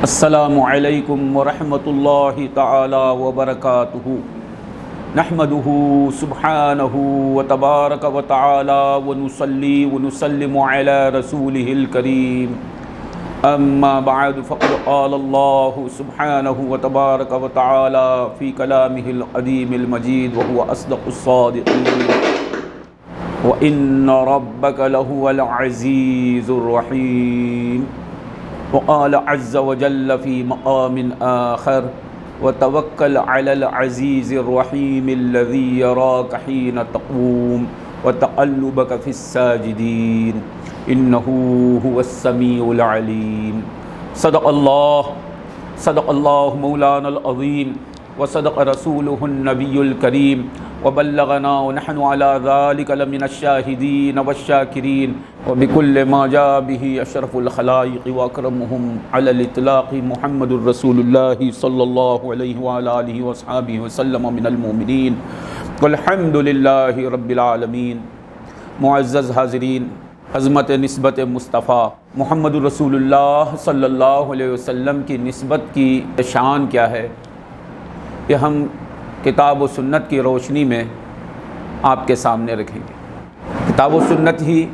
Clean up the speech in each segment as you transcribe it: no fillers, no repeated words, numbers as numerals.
السلام علیکم ورحمۃ اللہ تعالی وبرکاتہ نحمده سبحانہ وتبارک وتعالی ونصلی ونسلم علی رسولہ الکریم اما بعد فقد قال اللہ سبحانہ وتبارک وتعالی فی کلامہ القدیم المجید وهو اصدق الصادقین وإن ربك لهو العزیز الرحیم وقال عز وجل في مقام آخر وتوكل على العزيز الرحيم الذي يراك حين تقوم وتقلبك في الساجدين إنه هو السميع العليم صدق الله مولانا العظيم وصدق رسوله النبي الكريم وبلغنا ونحن على ذلك لمن الشاهدين والشاكرين وبكل ما جاء به أشرف الخلائق وأكرمهم على الإطلاق محمد رسول الله صلى الله عليه وعلى آله وصحبه وسلم من المؤمنين والحمد لله رب العالمين. معزز حاضرین، عظمت نسبت مصطفیٰ محمد رسول اللہ صلی اللہ علیہ وسلم کی نسبت کی شان کیا ہے، یہ ہم کتاب و سنت کی روشنی میں آپ کے سامنے رکھیں گے. کتاب و سنت ہی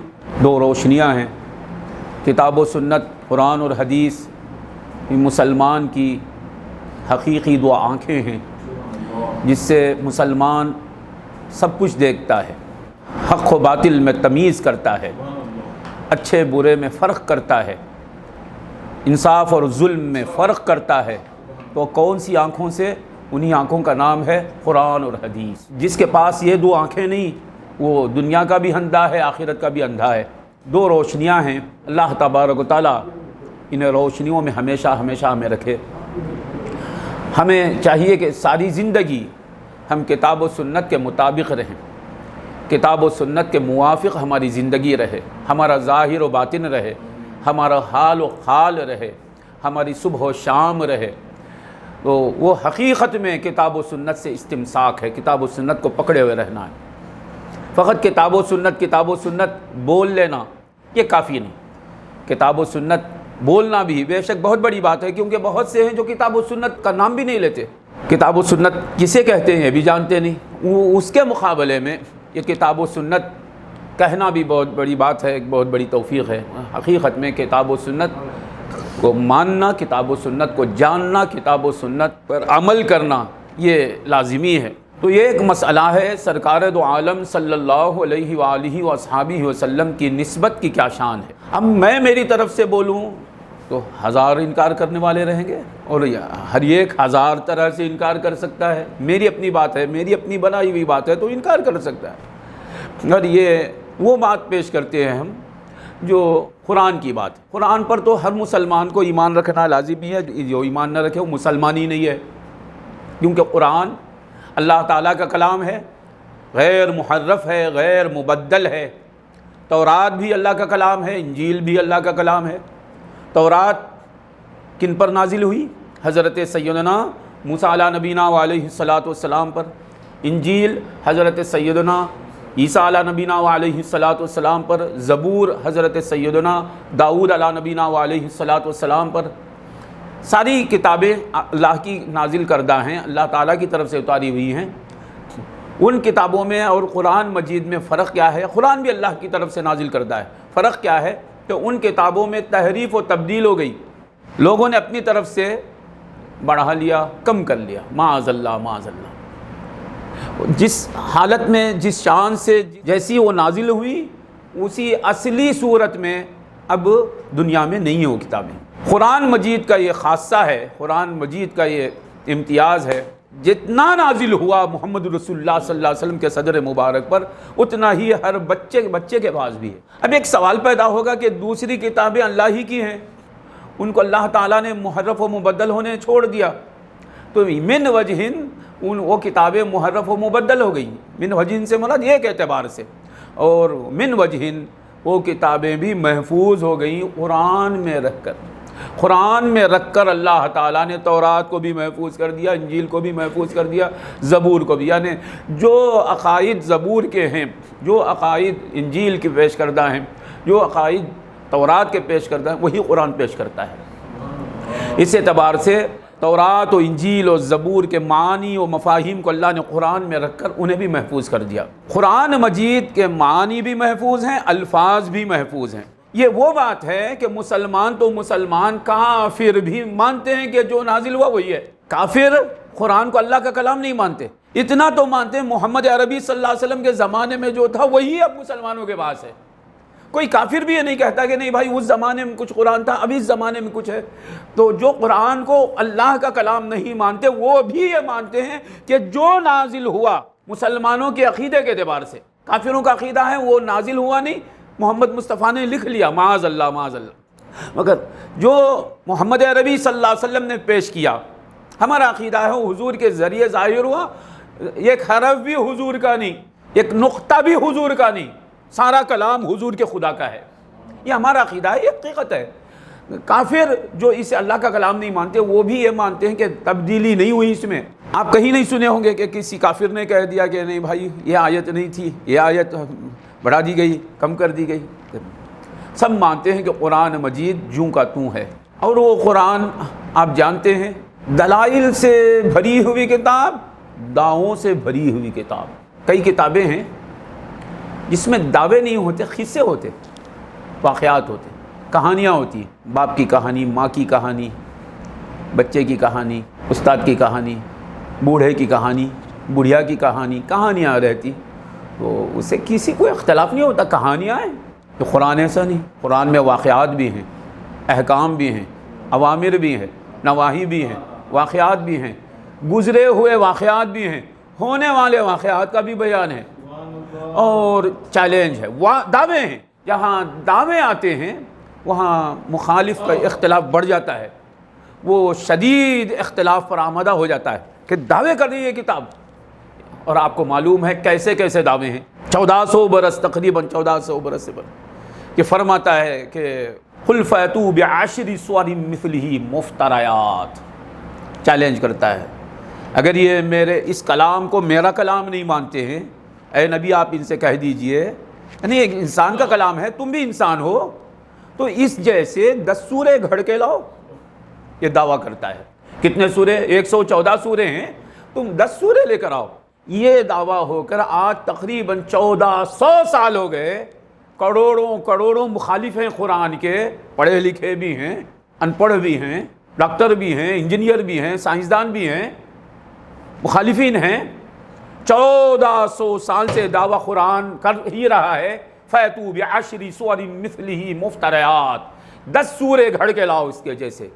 دو روشنیاں ہیں. کتاب و سنت قرآن اور حدیث مسلمان کی حقیقی دو آنکھیں ہیں جس سے مسلمان سب کچھ دیکھتا ہے، حق و باطل میں تمیز کرتا ہے، اچھے برے میں فرق کرتا ہے، انصاف اور ظلم میں فرق کرتا ہے. تو کون سی آنکھوں سے؟ انہی آنکھوں کا نام ہے قرآن اور حدیث. جس کے پاس یہ دو آنکھیں نہیں وہ دنیا کا بھی اندھا ہے، آخرت کا بھی اندھا ہے. دو روشنیاں ہیں. اللہ تبارک و تعالیٰ انہیں روشنیوں میں ہمیشہ ہمیں رکھے. ہمیں چاہیے کہ ساری زندگی ہم کتاب و سنت کے مطابق رہیں، کتاب و سنت کے موافق ہماری زندگی رہے، ہمارا ظاہر و باطن رہے، ہمارا حال و خال رہے، ہماری صبح و شام رہے. تو وہ حقیقت میں کتاب و سنت سے استمساک ہے، کتاب و سنت کو پکڑے ہوئے رہنا ہے. فقط کتاب و سنت بول لینا یہ کافی نہیں. کتاب و سنت بولنا بھی بے شک بہت بڑی بات ہے، کیونکہ بہت سے ہیں جو کتاب و سنت کا نام بھی نہیں لیتے. کتاب و سنت کسے کہتے ہیں یہ بھی جانتے نہیں. اس کے مقابلے میں یہ کتاب و سنت کہنا بھی بہت بڑی بات ہے، ایک بہت بڑی توفیق ہے. حقیقت میں کتاب و سنت کو ماننا، کتاب و سنت کو جاننا، کتاب و سنت پر عمل کرنا یہ لازمی ہے. تو یہ ایک مسئلہ ہے سرکار دو عالم صلی اللہ علیہ وآلہ وصحبہ وسلم کی نسبت کی کیا شان ہے. اب میں میری طرف سے بولوں تو 1000 انکار کرنے والے رہیں گے، اور ہر ایک 1000 طرح سے انکار کر سکتا ہے. میری اپنی بات ہے، میری اپنی بنائی ہوئی بات ہے تو انکار کر سکتا ہے. اور یہ وہ بات پیش کرتے ہیں ہم جو قرآن کی بات ہے. قرآن پر تو ہر مسلمان کو ایمان رکھنا لازمی ہے. جو ایمان نہ رکھے وہ مسلمان ہی نہیں ہے، کیونکہ قرآن اللہ تعالیٰ کا کلام ہے، غیر محرف ہے، غیر مبدل ہے. تورات بھی اللہ کا کلام ہے، انجیل بھی اللہ کا کلام ہے. تورات کن پر نازل ہوئی؟ حضرت سیدنا موسیٰ علیہ نبینا علیہ الصلاۃ والسلام پر. انجیل حضرت سیدنا عیسیٰ علیہ نبینا علیہ الصلاۃ والسلام پر. زبور حضرت سیدنا داؤد علیہ نبینا علیہ الصلاۃ والسلام پر. ساری کتابیں اللہ کی نازل کردہ ہیں، اللہ تعالیٰ کی طرف سے اتاری ہوئی ہیں. ان کتابوں میں اور قرآن مجید میں فرق کیا ہے؟ قرآن بھی اللہ کی طرف سے نازل کردہ ہے. فرق کیا ہے کہ ان کتابوں میں تحریف و تبدیل ہو گئی، لوگوں نے اپنی طرف سے بڑھا لیا، کم کر لیا. معاذ اللہ معاذ اللہ. جس حالت میں، جس شان سے جیسی وہ نازل ہوئی اسی اصلی صورت میں اب دنیا میں نہیں ہو کتابیں. قرآن مجید کا یہ خاصہ ہے، قرآن مجید کا یہ امتیاز ہے، جتنا نازل ہوا محمد رسول اللہ صلی اللہ علیہ وسلم کے صدر مبارک پر اتنا ہی ہر بچے کے پاس بھی ہے. اب ایک سوال پیدا ہوگا کہ دوسری کتابیں اللہ ہی کی ہیں، ان کو اللہ تعالیٰ نے محرف و مبدل ہونے چھوڑ دیا، تو من وجہن وہ کتابیں محرف و مبدل ہو گئیں. من وجہن سے مراد ایک اعتبار سے، اور من وجہن وہ کتابیں بھی محفوظ ہو گئیں قرآن میں رکھ کر. قرآن میں رکھ کر اللہ تعالیٰ نے تورات کو بھی محفوظ کر دیا، انجیل کو بھی محفوظ کر دیا، زبور کو بھی. یعنی جو عقائد زبور کے ہیں، جو عقائد انجیل کے پیش کردہ ہیں، جو عقائد تورات کے پیش کردہ ہیں، وہی قرآن پیش کرتا ہے. اس اعتبار سے تورات و انجیل و زبور کے معنی و مفاہیم کو اللہ نے قرآن میں رکھ کر انہیں بھی محفوظ کر دیا۔ قرآن مجید کے معنی بھی محفوظ ہیں، الفاظ بھی محفوظ ہیں۔ یہ وہ بات ہے کہ مسلمان تو مسلمان، کافر بھی مانتے ہیں کہ جو نازل ہوا وہی ہے۔ کافر قرآن کو اللہ کا کلام نہیں مانتے، اتنا تو مانتے ہیں محمد عربی صلی اللہ علیہ وسلم کے زمانے میں جو تھا وہی اب مسلمانوں کے پاس ہے۔ کوئی کافر بھی یہ نہیں کہتا کہ نہیں بھائی اس زمانے میں کچھ قرآن تھا، ابھی اس زمانے میں کچھ ہے۔ تو جو قرآن کو اللہ کا کلام نہیں مانتے وہ بھی یہ مانتے ہیں کہ جو نازل ہوا مسلمانوں کے عقیدے کے اعتبار سے، کافروں کا عقیدہ ہے وہ نازل ہوا نہیں، محمد مصطفیٰ نے لکھ لیا، معاذ اللہ معاذ اللہ، مگر جو محمد عربی صلی اللہ علیہ وسلم نے پیش کیا ہمارا عقیدہ ہے وہ حضور کے ذریعے ظاہر ہوا، ایک حرف بھی حضور کا نہیں، ایک نقطہ بھی حضور کا نہیں، سارا کلام حضور کے خدا کا ہے۔ یہ ہمارا عقیدہ ہے، یہ حقیقت ہے۔ کافر جو اسے اللہ کا کلام نہیں مانتے وہ بھی یہ مانتے ہیں کہ تبدیلی نہیں ہوئی اس میں۔ آپ کہیں نہیں سنے ہوں گے کہ کسی کافر نے کہہ دیا کہ نہیں بھائی یہ آیت نہیں تھی، یہ آیت بڑھا دی گئی، کم کر دی گئی۔ سب مانتے ہیں کہ قرآن مجید جوں کا توں ہے، اور وہ قرآن آپ جانتے ہیں دلائل سے بھری ہوئی کتاب، دعووں سے بھری ہوئی کتاب۔ کئی کتابیں ہیں جس میں دعوے نہیں ہوتے، قصے ہوتے، واقعات ہوتے، کہانیاں ہوتی ہیں، باپ کی کہانی، ماں کی کہانی، بچے کی کہانی، استاد کی کہانی، بوڑھے کی کہانی، بڑھیا کی کہانی، کہانیاں رہتی، تو اس سے کسی کو اختلاف نہیں ہوتا، کہانیاں ہیں۔ تو قرآن ایسا نہیں، قرآن میں واقعات بھی ہیں، احکام بھی ہیں، اوامر بھی ہیں، نواہی بھی ہیں، واقعات بھی ہیں، گزرے ہوئے واقعات بھی ہیں، ہونے والے واقعات کا بھی بیان ہے، اور چیلنج ہے، دعوے ہیں۔ جہاں دعوے آتے ہیں وہاں مخالف کا اختلاف بڑھ جاتا ہے، وہ شدید اختلاف پر آمادہ ہو جاتا ہے کہ دعوے کر رہی ہے کتاب، اور آپ کو معلوم ہے کیسے کیسے دعوے ہیں۔ 1400 برس، تقریباً 1400 برس سے کہ فرماتا ہے کہ قل فأتوا بعشر سور مثلہ مفتریات، چیلنج کرتا ہے اگر یہ میرے اس کلام کو میرا کلام نہیں مانتے ہیں، اے نبی آپ ان سے کہہ دیجئے، یعنی ایک انسان کا کلام ہے، تم بھی انسان ہو، تو اس جیسے 10 سورے گھڑ کے لاؤ۔ یہ دعویٰ کرتا ہے۔ کتنے سورے؟ 114 سورے ہیں، تم 10 سورے لے کر آؤ۔ یہ دعویٰ ہو کر آج تقریباً 1400 سال ہو گئے، کروڑوں مخالف ہیں قرآن کے، پڑھے لکھے بھی ہیں، ان پڑھ بھی ہیں، ڈاکٹر بھی ہیں، انجینئر بھی ہیں، سائنسدان بھی ہیں، مخالفین ہیں۔ 1400 سال سے دعویٰ قرآن کر ہی رہا ہے، فَأْتُوا بِعَشْرِ سُوَرٍ مِثْلِهِ مُفْتَرِيَاتٍ، 10 سورے گھڑ کے لاؤ اس کے جیسے،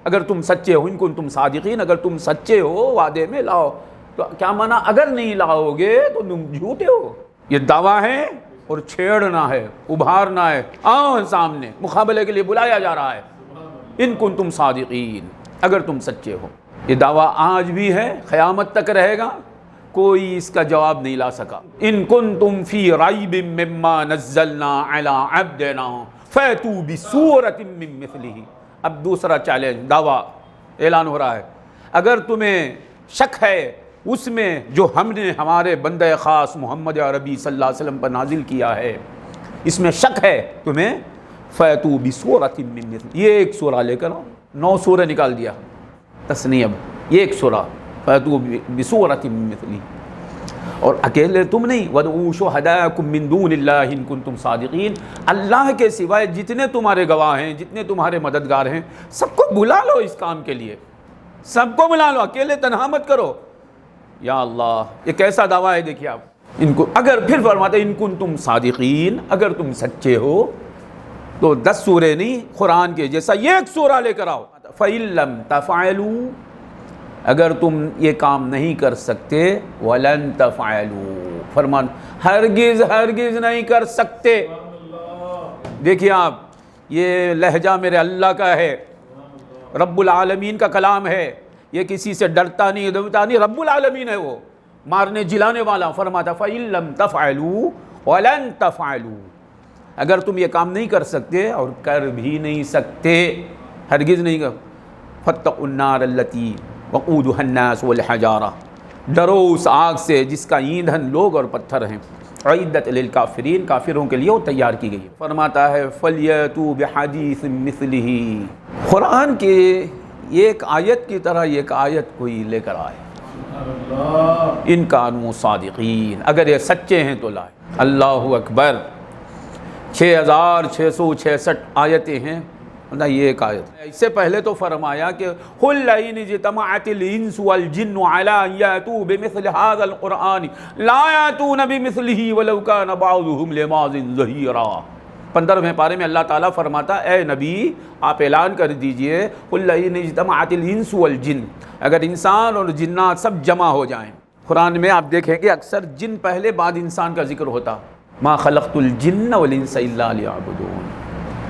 اگر تم سچے ہو، ان کنتم صادقین، اگر تم سچے ہو وعدے میں لاؤ۔ تو کیا مانا اگر نہیں لاؤ گے تو تم جھوٹے ہو؟ یہ دعویٰ ہے اور چھیڑنا ہے، ابھارنا ہے، آؤ سامنے، مقابلے کے لیے بلایا جا رہا ہے، ان کنتم صادقین، اگر تم سچے ہو۔ یہ دعویٰ آج بھی ہے، قیامت تک رہے گا، کوئی اس کا جواب نہیں لا سکا۔ ان کنتم فی ریب مما نزلنا علی عبدنا فأتوا بسورۃ من مثلہ۔ اب دوسرا چیلنج، دعویٰ اعلان ہو رہا ہے، اگر تمہیں شک ہے اس میں جو ہم نے ہمارے بندہ خاص محمد عربی صلی اللہ علیہ وسلم پر نازل کیا ہے، اس میں شک ہے تمہیں، فأتوا بسورۃ من مثلہ، یہ ایک سورہ لے کر آؤ۔ 9 سورہ نکال دیا، تسنیہ، یہ ایک سورہ، فأتوا بسورۃ من مثلہ، اور اکیلے تم نہیں، وَادْعُوا شُهَدَاءَكُم مِّن دُونِ اللَّهِ إِن كُنتُمْ صَادِقِينَ، اللہ کے سوائے جتنے تمہارے گواہ ہیں، جتنے تمہارے مددگار ہیں، سب کو بلا لو اس کام کے لیے، سب کو بلا لو، اکیلے تنہا مت کرو۔ یا اللہ، یہ کیسا دعویٰ ہے دیکھیے آپ ان کو۔ اگر پھر فرماتے ان کنتم صادقین، اگر تم سچے ہو تو 10 سورے نہیں، قرآن کے جیسا یہ ایک سورہ لے کر آؤ۔ فَإِن لَّمْ تَفْعَلُوا، اگر تم یہ کام نہیں کر سکتے، وَلَن تَفْعَلُوا، فرمان ہرگز نہیں کر سکتے۔ دیکھیے آپ، یہ لہجہ میرے اللہ کا ہے، رب العالمین کا کلام ہے، یہ کسی سے ڈرتا نہیں دبتا نہیں، رب العالمین ہے، وہ مارنے جلانے والا۔ فرماتا فَإِن لَّمْ تَفْعَلُوا وَلَن تَفْعَلُوا، اگر تم یہ کام نہیں کر سکتے اور کر بھی نہیں سکتے، ہرگز نہیں کر، فَاتَّقُوا النَّارَ الَّتِي وَقُودُهَا النَّاسُ وَالْحِجَارَةُ، ڈرو اس آگ سے جس کا ایندھن لوگ اور پتھر ہیں، اعدت للکافرین، کافروں کے لیے وہ تیار کی گئی ہے۔ فرماتا ہے فَلْيَأْتُوا بِحَدِيثٍ مِّثْلِهِ، قرآن کے ایک آیت کی طرح ایک آیت کوئی لے کر آئے، ان کانوا صادقین، اگر یہ سچے ہیں تو لائے۔ اللہ اکبر، 6666 آیتیں ہیں نہ یہ ایک آیت۔ اس سے پہلے تو فرمایا کہ قُل لَئِنِ اجْتَمَعَتِ الْإِنسُ وَالْجِنُّ عَلَىٰ أَن يَأْتُوا بِمِثْلِ هَٰذَا الْقُرْآنِ لَا يَأْتُونَ بِمِثْلِهِ وَلَوْ كَانَ بَعْضُهُمْ لِبَعْضٍ ظَهِيرًا۔ 15ویں پارے میں اللہ تعالیٰ فرماتا اے نبی آپ اعلان کر دیجئے قُل لَئِنِ اجْتَمَعَتِ الْإِنسُ وَالْجِنُّ، اگر انسان اور جنات سب جمع ہو جائیں۔ قرآن میں آپ دیکھیں کہ اکثر جن پہلے بعد انسان کا ذکر ہوتا، مَا خَلَقْتُ الْجِنَّ وَالْإِنسَ إِلَّا لِيَعْبُدُونِ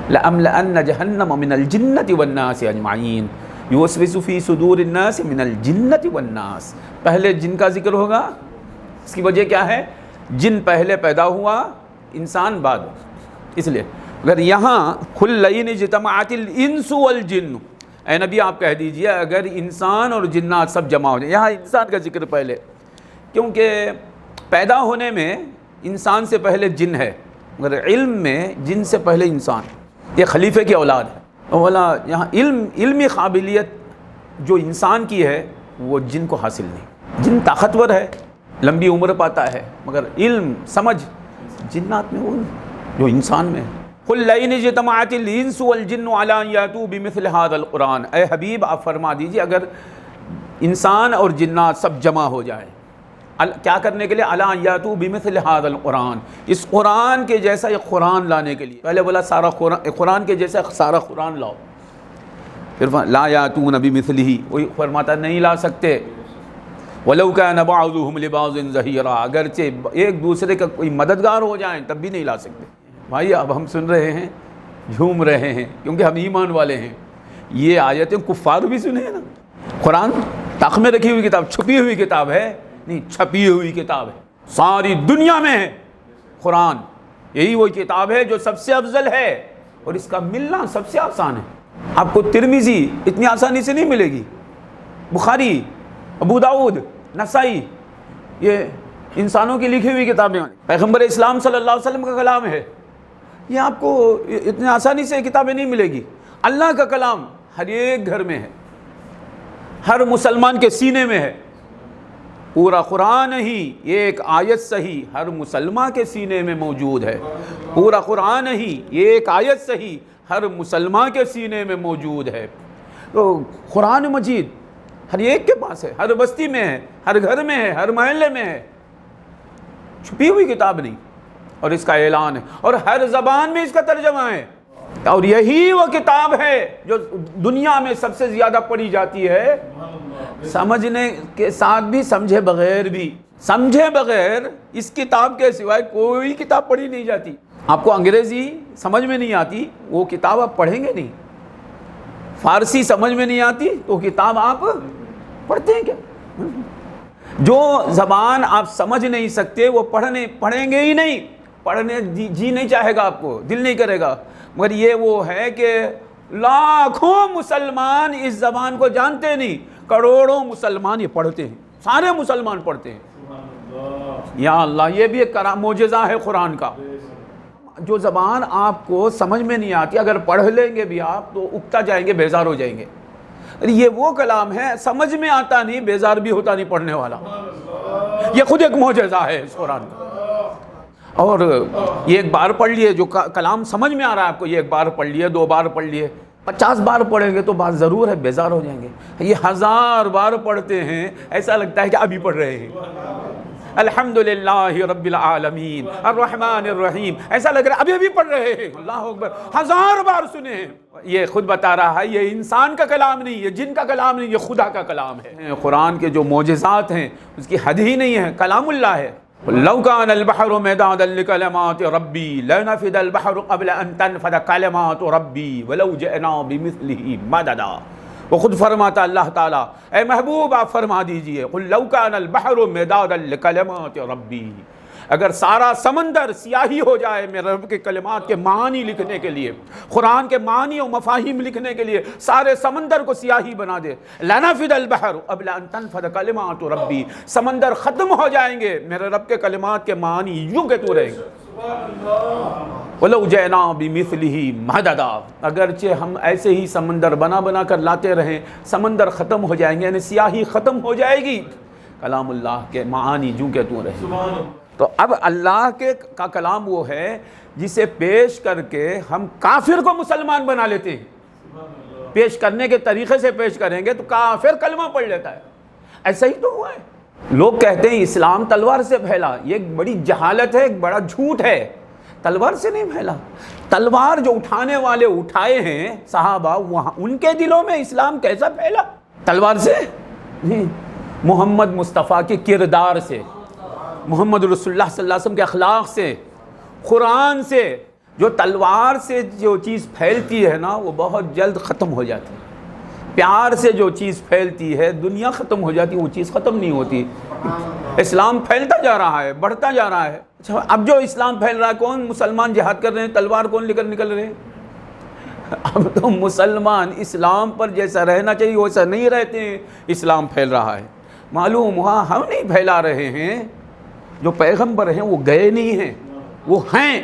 لَأَمْلَأَنَّ جَهَنَّمَ مِنَ الْجِنَّةِ وَالنَّاسِ أَجْمَعِينَ يُوَسْوِسُ فِي صُدُورِ النَّاسِ مِنَ الْجِنَّةِ وَالنَّاسِ۔ پہلے جن کا ذکر ہوگا، اس کی وجہ کیا ہے؟ جن پہلے پیدا ہوا، انسان بعد۔ اس لیے اگر یہاں قُل لَئِنِ اجْتَمَعَتِ الْإِنسُ وَالْجِنُّ، اے نبی آپ کہہ دیجئے اگر انسان اور جنات سب جمع ہو جائیں۔ یہاں انسان کا ذکر پہلے، کیونکہ پیدا ہونے میں انسان سے پہلے جن ہے، مگر علم میں جن سے پہلے انسان، یہ خلیفے کی اولاد ہے۔ اولا یہاں علمی قابلیت جو انسان کی ہے وہ جن کو حاصل نہیں۔ جن طاقتور ہے، لمبی عمر پاتا ہے، مگر علم سمجھ جنات میں وہ جو انسان میں ہے۔ قُل لَئِنِ اجْتَمَعَتِ الْإِنسُ وَالْجِنُّ عَلَىٰ أَن يَأْتُوا بِمِثْلِ هَٰذَا الْقُرْآنِ، اے حبیب آپ فرما دیجیے اگر انسان اور جنات سب جمع ہو جائیں، کیا کرنے کے لیے؟ عَلَىٰ أَن يَأْتُوا بِمِثْلِ هَٰذَا الْقُرْآنِ، اس قرآن کے جیسا ایک قرآن لانے کے لیے۔ پہلے بولا سارا قرآن کے جیسا سارا قرآن لاؤ، پھر لَا يَأْتُونَ بِمِثْلِهِ، وہی فرماتا نہیں لا سکتے۔ وَلَوْ كَانَ بَعْضُهُمْ لِبَعْضٍ ظَهِيرًا، اگرچہ ایک دوسرے کا کوئی مددگار ہو جائیں تب بھی نہیں لا سکتے۔ بھائی اب ہم سن رہے ہیں، جھوم رہے ہیں، کیونکہ ہم ایمان والے ہیں۔ یہ آیتیں کفار بھی سنے ہیں نا۔ قرآن طاق میں رکھی ہوئی کتاب، چھپی ہوئی کتاب ہے نہیں، چھپی ہوئی کتاب ہے، ساری دنیا میں ہے قرآن۔ یہی وہ کتاب ہے جو سب سے افضل ہے، اور اس کا ملنا سب سے آسان ہے۔ آپ کو ترمذی اتنی آسانی سے نہیں ملے گی، بخاری، ابو داؤد، نسائی، یہ انسانوں کی لکھی ہوئی کتابیں، پیغمبر اسلام صلی اللہ علیہ وسلم کا کلام ہے، یہ آپ کو اتنی آسانی سے کتابیں نہیں ملے گی۔ اللہ کا کلام ہر ایک گھر میں ہے، ہر مسلمان کے سینے میں ہے۔ پورا قرآن ہی ایک آیت صحیح ہر مسلمان کے سینے میں موجود ہے۔ پورا قرآن ہی ایک آیت صحیح ہر مسلمان کے سینے میں موجود ہے۔ تو قرآن مجید ہر ایک کے پاس ہے، ہر بستی میں ہے، ہر گھر میں ہے، ہر محلے میں ہے، چھپی ہوئی کتاب نہیں، اور اس کا اعلان ہے، اور ہر زبان میں اس کا ترجمہ ہے۔ اور یہی وہ کتاب ہے جو دنیا میں سب سے زیادہ پڑھی جاتی ہے، سمجھنے کے ساتھ بھی، سمجھے بغیر بھی۔ سمجھے بغیر اس کتاب کے سوائے کوئی کتاب پڑھی نہیں جاتی۔ آپ کو انگریزی سمجھ میں نہیں آتی، وہ کتاب آپ پڑھیں گے نہیں۔ فارسی سمجھ میں نہیں آتی تو کتاب آپ پڑھتے ہیں کیا؟ جو زبان آپ سمجھ نہیں سکتے وہ پڑھیں گے ہی نہیں، پڑھنے جی نہیں چاہے گا، آپ کو دل نہیں کرے گا۔ مگر یہ وہ ہے کہ لاکھوں مسلمان اس زبان کو جانتے نہیں، کروڑوں مسلمان یہ پڑھتے ہیں، سارے مسلمان پڑھتے ہیں۔ یا اللہ، یہ بھی ایک معجزہ ہے قرآن کا۔ جو زبان آپ کو سمجھ میں نہیں آتی، اگر پڑھ لیں گے بھی آپ تو اکتا جائیں گے، بیزار ہو جائیں گے۔ یہ وہ کلام ہے، سمجھ میں آتا نہیں، بیزار بھی ہوتا نہیں پڑھنے والا۔ یہ خود ایک معجزہ ہے اس قرآن کا۔ اور یہ ایک بار پڑھ لیے، جو کلام سمجھ میں آ رہا ہے آپ کو، یہ ایک بار پڑھ لیے، 2 بار پڑھ لیے، 50 بار پڑھیں گے تو بات ضرور ہے بیزار ہو جائیں گے۔ یہ 1000 بار پڑھتے ہیں، ایسا لگتا ہے کہ ابھی پڑھ رہے ہیں۔ الحمدللہ رب العالمین الرحمن الرحیم، ایسا لگ رہا ہے ابھی پڑھ رہے ہیں۔ اللہ اکبر، 1000 بار سنے ہیں۔ یہ خود بتا رہا ہے یہ انسان کا کلام نہیں، یہ جن کا کلام نہیں، یہ خدا کا کلام ہے۔ قرآن کے جو معجزات ہیں اس کی حد ہی نہیں ہے، کلام اللہ ہے۔ لو كان البحر مدادا لكلمات ربي لنفد البحر قبل ان تنفد كلمات ربي ولو جئنا بمثله مددا۔ وہ خود فرماتا اللہ تعالیٰ، اے محبوب آپ فرما دیجئے، قل لو كان البحر مدادا لكلمات ربي، اگر سارا سمندر سیاہی ہو جائے میرے رب کے کلمات کے معنی لکھنے کے لیے، قرآن کے معنی و مفاہیم لکھنے کے لیے سارے سمندر کو سیاہی بنا دے، لنفد البحر قبل ان تنفد کلمات ربی، سمندر ختم ہو جائیں گے، میرے رب کے کلمات کے معنی یوں کہ تو رہیں گے۔ وَلَوْ جَئْنَا بِمِثْلِهِ مَدَدًا، اگرچہ ہم ایسے ہی سمندر بنا بنا کر لاتے رہیں، سمندر ختم ہو جائیں گے، یعنی سیاہی ختم ہو جائے گی، کلام اللہ کے معانی جوں کہ توں رہے۔ تو اب اللہ کا کلام وہ ہے جسے پیش کر کے ہم کافر کو مسلمان بنا لیتے ہیں۔ پیش کرنے کے طریقے سے پیش کریں گے تو کافر کلمہ پڑھ لیتا ہے۔ ایسا ہی تو ہوا ہے۔ لوگ کہتے ہیں اسلام تلوار سے پھیلا، یہ ایک بڑی جہالت ہے، ایک بڑا جھوٹ ہے۔ تلوار سے نہیں پھیلا، تلوار جو اٹھانے والے اٹھائے ہیں صحابہ، وہاں ان کے دلوں میں اسلام کیسا پھیلا؟ تلوار سے نہیں، محمد مصطفیٰ کے کردار سے، محمد رسول اللہ صلی اللہ علیہ وسلم کے اخلاق سے، قرآن سے۔ جو تلوار سے جو چیز پھیلتی ہے نا وہ بہت جلد ختم ہو جاتی ہے۔ پیار سے جو چیز پھیلتی ہے دنیا ختم ہو جاتی ہے، وہ چیز ختم نہیں ہوتی۔ اسلام پھیلتا جا رہا ہے، بڑھتا جا رہا ہے۔ اب جو اسلام پھیل رہا ہے، کون مسلمان جہاد کر رہے ہیں؟ تلوار کون لے کر نکل رہے ہیں؟ اب تو مسلمان اسلام پر جیسا رہنا چاہیے ویسا نہیں رہتے ہیں، اسلام پھیل رہا ہے۔ معلوم ہوا ہم نہیں پھیلا رہے ہیں، جو پیغمبر ہیں وہ گئے نہیں ہیں، وہ ہیں۔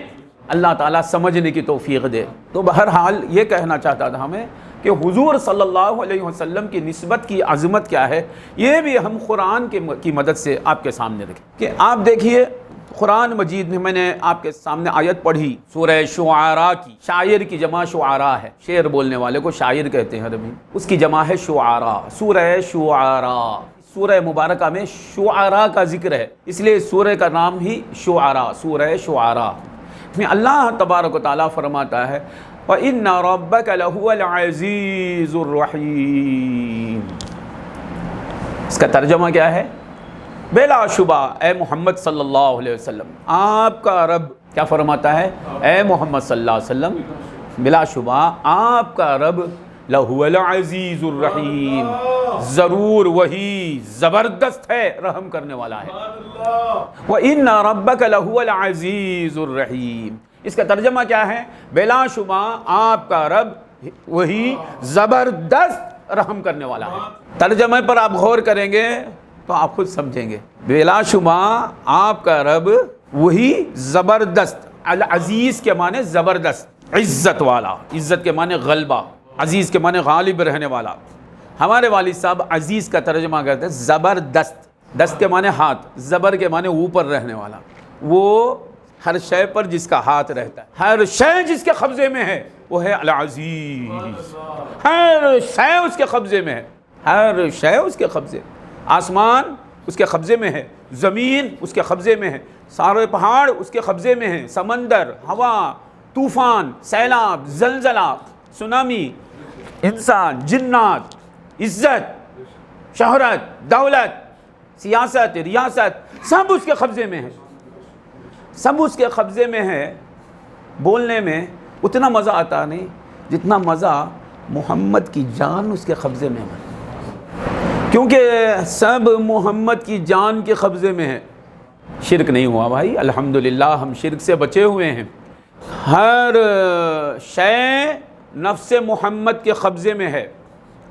اللہ تعالیٰ سمجھنے کی توفیق دے۔ تو بہرحال یہ کہنا چاہتا تھا ہمیں کہ حضور صلی اللہ علیہ وسلم کی نسبت کی عظمت کیا ہے، یہ بھی ہم قرآن کی مدد سے آپ کے سامنے رکھیں کہ آپ دیکھیے قرآن مجید میں میں نے آپ کے سامنے آیت پڑھی سورہ شعراء کی۔ شاعر کی جمع شعراء ہے، شعر بولنے والے کو شاعر کہتے ہیں عربی، اس کی جمع ہے شعراء۔ سورہ شعراء، سورہ مبارکہ میں شعراء کا ذکر ہے، اس لیے سورہ کا نام ہی شعراء، سورہ شعراء میں اللہ تبارک و تعالیٰ فرماتا ہے وَإِنَّ رَبَّكَ لَهُوَ الْعَزِيزُ الرَّحِيمُ۔ اس کا ترجمہ کیا ہے؟ بلا شبہ اے محمد صلی اللہ علیہ وسلم، آپ کا رب کیا فرماتا ہے؟ اے محمد صلی اللہ علیہ وسلم، بلا شبہ آپ کا رب لَهُوَ الْعَزِيزُ الرَّحِيمُ، ضرور وہی زبردست ہے، رحم کرنے والا ہے۔ وَإِنَّ رَبَّكَ لَهُوَ الْعَزِيزُ الرَّحِيمُ، اس کا ترجمہ کیا ہے؟ بلا شبہ آپ کا رب وہی زبردست رحم کرنے والا ہے۔ ترجمے پر آپ غور کریں گے تو آپ خود سمجھیں گے۔ بلا شبہ آپ کا رب وہی زبردست، العزیز کے معنی زبردست، عزت والا، عزت کے معنی غلبہ، عزیز کے معنی غالب رہنے والا۔ ہمارے والد صاحب عزیز کا ترجمہ کرتے ہیں زبردست، دست کے معنی ہاتھ، زبر کے معنی اوپر رہنے والا، وہ ہر شے پر جس کا ہاتھ رہتا ہے، ہر شے جس کے قبضے میں ہے وہ ہے العزیز۔ ہر شے اس کے قبضے میں ہے، ہر شے اس کے قبضے، آسمان اس کے قبضے میں ہے، زمین اس کے قبضے میں ہے، سارے پہاڑ اس کے قبضے میں ہیں، سمندر، ہوا، طوفان، سیلاب، زلزلہ، سونامی، انسان، جنات، عزت، شہرت، دولت، سیاست، ریاست، سب اس کے قبضے میں ہے، سب اس کے قبضے میں ہے۔ بولنے میں اتنا مزہ آتا نہیں جتنا مزہ محمد کی جان اس کے قبضے میں ہے، کیونکہ سب محمد کی جان کے قبضے میں ہے۔ شرک نہیں ہوا بھائی، الحمدللہ ہم شرک سے بچے ہوئے ہیں۔ ہر شے نفس محمد کے قبضے میں ہے،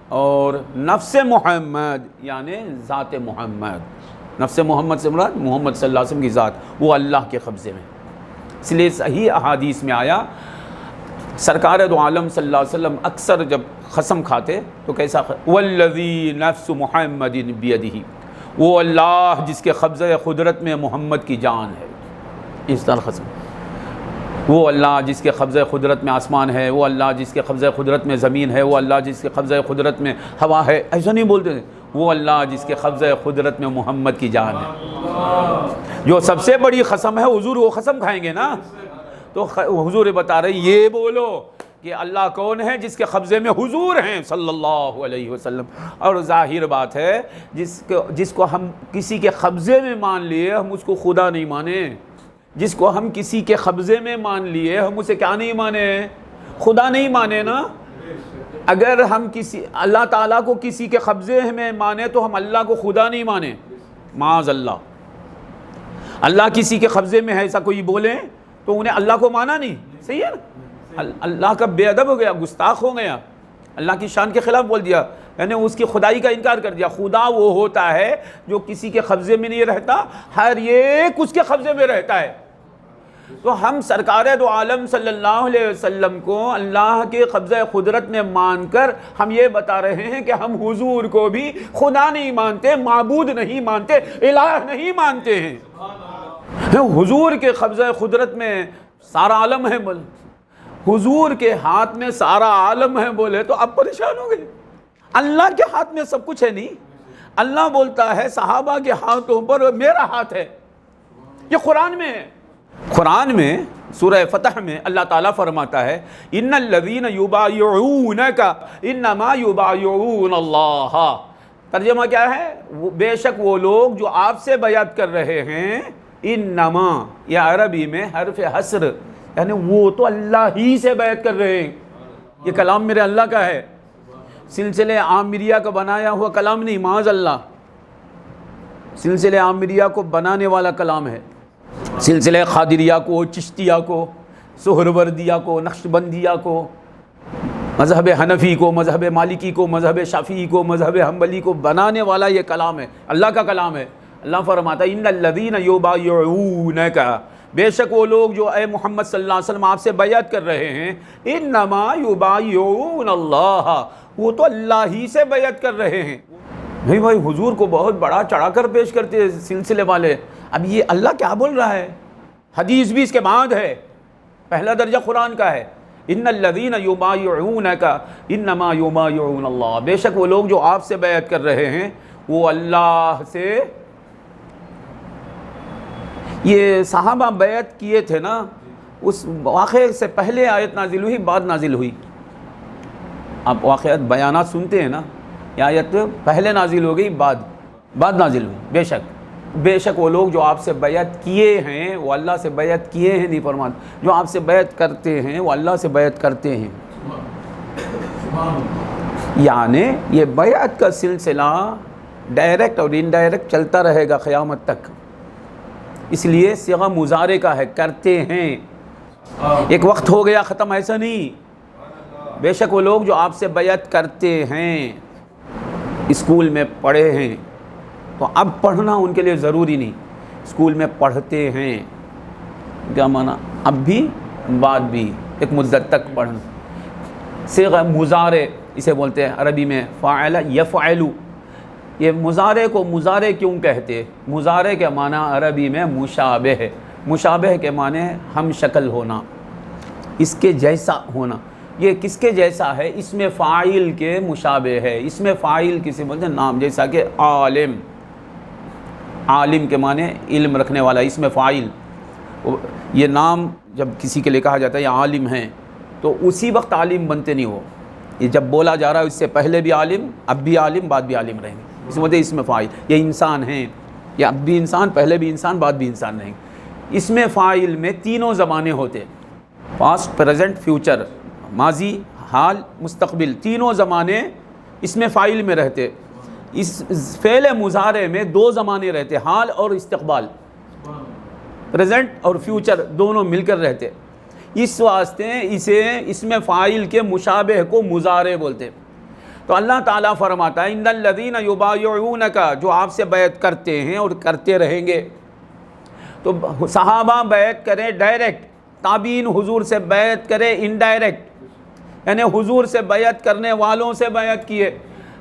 اور نفس محمد یعنی ذات محمد، نفس محمد سے مراد محمد صلی اللہ علیہ وسلم کی ذات، وہ اللہ کے قبضے میں۔ اس لیے صحیح احادیث میں آیا، سرکار دو عالم صلی اللہ علیہ وسلم اکثر جب قسم کھاتے تو کیسا والذی نفس محمد بیدہ، وہ اللہ جس کے قبضہ قدرت میں محمد کی جان ہے، اس طرح قسم، وہ اللہ جس کے قبضہ قدرت میں آسمان ہے، وہ اللہ جس کے قبضہ قدرت میں زمین ہے، وہ اللہ جس کے قبضہ قدرت میں ہوا ہے، ایسا نہیں بولتے تھے، وہ اللہ جس کے قبضہ قدرت میں محمد کی جان ہے۔ جو سب سے بڑی قسم ہے، حضور وہ قسم کھائیں گے نا، تو حضور بتا رہے یہ بولو کہ اللہ کون ہے؟ جس کے قبضے میں حضور ہیں صلی اللہ علیہ وسلم۔ اور ظاہر بات ہے جس کو ہم کسی کے قبضے میں مان لیے ہم اس کو خدا نہیں مانے، جس کو ہم کسی کے قبضے میں مان لیے ہم اسے کیا نہیں مانے؟ خدا نہیں مانے نا۔ اگر ہم کسی اللہ تعالیٰ کو کسی کے قبضے میں مانے تو ہم اللہ کو خدا نہیں مانے، معاذ اللہ۔ اللہ کسی کے قبضے میں ہے ایسا کوئی بولے تو انہیں اللہ کو مانا نہیں، صحیح ہے نا؟ اللہ کا بے ادب ہو گیا، گستاخ ہو گیا، اللہ کی شان کے خلاف بول دیا، یعنی اس کی خدائی کا انکار کر دیا۔ خدا وہ ہوتا ہے جو کسی کے قبضے میں نہیں رہتا، ہر ایک اس کے قبضے میں رہتا ہے۔ تو ہم سرکار دو عالم صلی اللہ علیہ وسلم کو اللہ کے قبضہ قدرت میں مان کر ہم یہ بتا رہے ہیں کہ ہم حضور کو بھی خدا نہیں مانتے، معبود نہیں مانتے، الہ نہیں مانتے ہیں۔ حضور کے قبضہ قدرت میں سارا عالم ہے، بولے حضور کے ہاتھ میں سارا عالم ہے، بولے تو اب پریشان ہو گئے۔ اللہ کے ہاتھ میں سب کچھ ہے نہیں۔ اللہ بولتا ہے صحابہ کے ہاتھوں پر میرا ہاتھ ہے، یہ قرآن میں ہے۔ قرآن میں سورہ فتح میں اللہ تعالیٰ فرماتا ہے ان الذین یبایعونک انما یبایعون اللہ۔ ترجمہ کیا ہے؟ بے شک وہ لوگ جو آپ سے بیعت کر رہے ہیں، انما یہ عربی میں حرف حصر، یعنی وہ تو اللہ ہی سے بیعت کر رہے ہیں۔ یہ کلام میرے اللہ کا ہے، سلسلہ عامریہ کا بنایا ہوا کلام نہیں، معاذ اللہ، سلسلہ عامریہ کو بنانے والا کلام ہے۔ سلسلہ قادریہ کو، چشتیہ کو، سہروردیہ کو، نقشبندیہ کو، مذہب حنفی کو، مذہب مالکی کو، مذہب شافعی کو، مذہب حنبلی کو بنانے والا یہ کلام ہے، اللہ کا کلام ہے۔ اللہ فرماتا ہے ان الذین یبایعونک، بے شک وہ لوگ جو اے محمد صلی اللہ علیہ وسلم آپ سے بیعت کر رہے ہیں، انما یبایعون اللہ، وہ تو اللہ ہی سے بیعت کر رہے ہیں۔ بھائی حضور کو بہت بڑا چڑھا کر پیش کرتے ہیں سلسلے والے۔ اب یہ اللہ کیا بول رہا ہے؟ حدیث بھی اس کے بعد ہے، پہلا درجہ قرآن کا ہے، ان الذین یبایعونک انما یبایعون اللہ، بے شک وہ لوگ جو آپ سے بیعت کر رہے ہیں وہ اللہ سے۔ یہ صحابہ بیعت کیے تھے نا، اس واقعے سے پہلے آیت نازل ہوئی، بعد نازل ہوئی؟ آپ واقعات بیانات سنتے ہیں نا، یہ آیت پہلے نازل ہو گئی، بعد نازل ہوئی۔ بے شک وہ لوگ جو آپ سے بیعت کیے ہیں وہ اللہ سے بیعت کیے ہیں، نہیں فرماتا جو آپ سے بیعت کرتے ہیں وہ اللہ سے بیعت کرتے ہیں۔ یعنی یہ بیعت کا سلسلہ ڈائریکٹ اور انڈائریکٹ چلتا رہے گا قیامت تک، اس لیے صیغہ مضارع کا ہے، کرتے ہیں، ایک وقت ہو گیا ختم، ایسا نہیں۔ بے شک وہ لوگ جو آپ سے بیعت کرتے ہیں، اسکول میں پڑھے ہیں تو اب پڑھنا ان کے لیے ضروری نہیں، اسکول میں پڑھتے ہیں، کیا معنی؟ اب بھی بعد بھی، ایک مدت تک پڑھنا۔ صیغہ مضارع اسے بولتے ہیں عربی میں فاعل یفعل۔ یہ مضارع کو مضارع کیوں کہتے؟ مضارع کے معنی عربی میں مشابہ ہے، مشابہ کے معنی ہم شکل ہونا، اس کے جیسا ہونا۔ یہ کس کے جیسا ہے؟ اس میں فاعل کے مشابہ ہے، اس میں فاعل کسی بولتے ہیں نام، جیسا کہ عالم، عالم کے معنی علم رکھنے والا، اس میں فاعل۔ یہ نام جب کسی کے لیے کہا جاتا ہے یہ عالم ہیں تو اسی وقت عالم بنتے نہیں ہو، یہ جب بولا جا رہا ہے اس سے پہلے بھی عالم، اب بھی عالم، بعد بھی عالم رہیں گے، اس میں اس میں فاعل۔ یہ انسان ہیں، یہ اب بھی انسان، پہلے بھی انسان، بعد بھی انسان رہیں گے۔ اس میں فاعل میں تینوں زمانے ہوتے، پاسٹ، پریزنٹ، فیوچر، ماضی، حال، مستقبل، تینوں زمانے اس میں فاعل میں رہتے۔ اس فعل مضارع میں دو زمانے رہتے، حال اور استقبال، پریزنٹ اور فیوچر دونوں مل کر رہتے، اس واسطے اسے اس میں فاعل کے مشابہ کو مضارع بولتے۔ تو اللہ تعالیٰ فرماتا ہے ان الذین یبایعونک، جو آپ سے بیعت کرتے ہیں اور کرتے رہیں گے۔ تو صحابہ بیعت کریں ڈائریکٹ، تابعین حضور سے بیعت کریں انڈائریکٹ، یعنی حضور سے بیعت کرنے والوں سے بیعت کیے،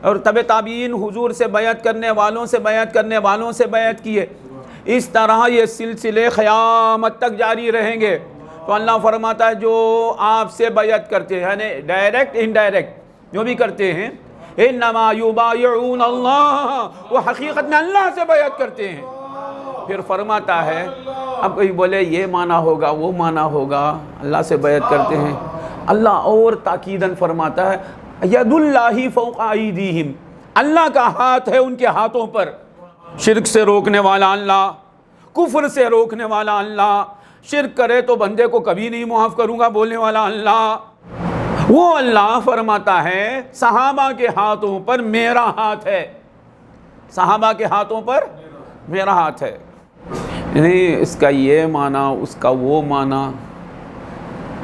اور تبع تابعین حضور سے بیعت کرنے والوں سے بیعت کرنے والوں سے بیعت کیے۔ اس طرح یہ سلسلے قیامت تک جاری رہیں گے۔ تو اللہ فرماتا ہے جو آپ سے بیعت کرتے ہیں، یعنی ڈائریکٹ انڈائریکٹ جو بھی کرتے ہیں، انما یبایعون اللہ، وہ حقیقت میں اللہ سے بیعت کرتے ہیں۔ پھر فرماتا ہے، اب کوئی بولے یہ معنی ہوگا وہ معنی ہوگا، اللہ سے بیعت کرتے ہیں، اللہ اور تاکیداً فرماتا ہے ید اللہ فوق ایدیہم، اللہ کا ہاتھ ہے ان کے ہاتھوں پر۔ شرک سے روکنے والا اللہ، کفر سے روکنے والا اللہ، شرک کرے تو بندے کو کبھی نہیں معاف کروں گا بولنے والا اللہ، وہ اللہ فرماتا ہے صحابہ کے ہاتھوں پر میرا ہاتھ ہے، صحابہ کے ہاتھوں پر میرا ہاتھ ہے۔ نہیں اس کا یہ معنی، اس کا وہ معنی،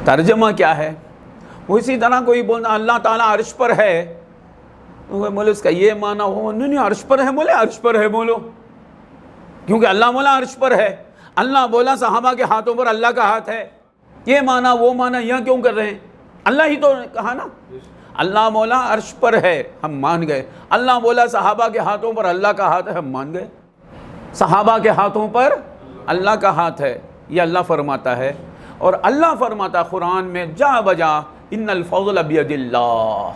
ترجمہ کیا ہے؟ وہ اسی طرح کوئی بولنا اللہ تعالیٰ عرش پر ہے، بولے اس کا یہ معنی ہو، نہیں عرش پر ہے، بولے عرش پر ہے بولو، کیونکہ اللہ مولا عرش پر ہے۔ اللہ بولا صحابہ کے ہاتھوں پر اللہ کا ہاتھ ہے، یہ مانا وہ مانا یہاں کیوں کر رہے ہیں؟ اللہ ہی تو کہا نا، اللہ مولا عرش پر ہے، ہم مان گئے۔ اللہ بولا صحابہ کے ہاتھوں پر اللہ کا ہاتھ ہے، ہم مان گئے۔ صحابہ کے ہاتھوں پر اللہ کا ہاتھ ہے، یہ اللہ فرماتا ہے۔ اور اللہ فرماتا قرآن میں جا بجا ان الفضل بید اللہ،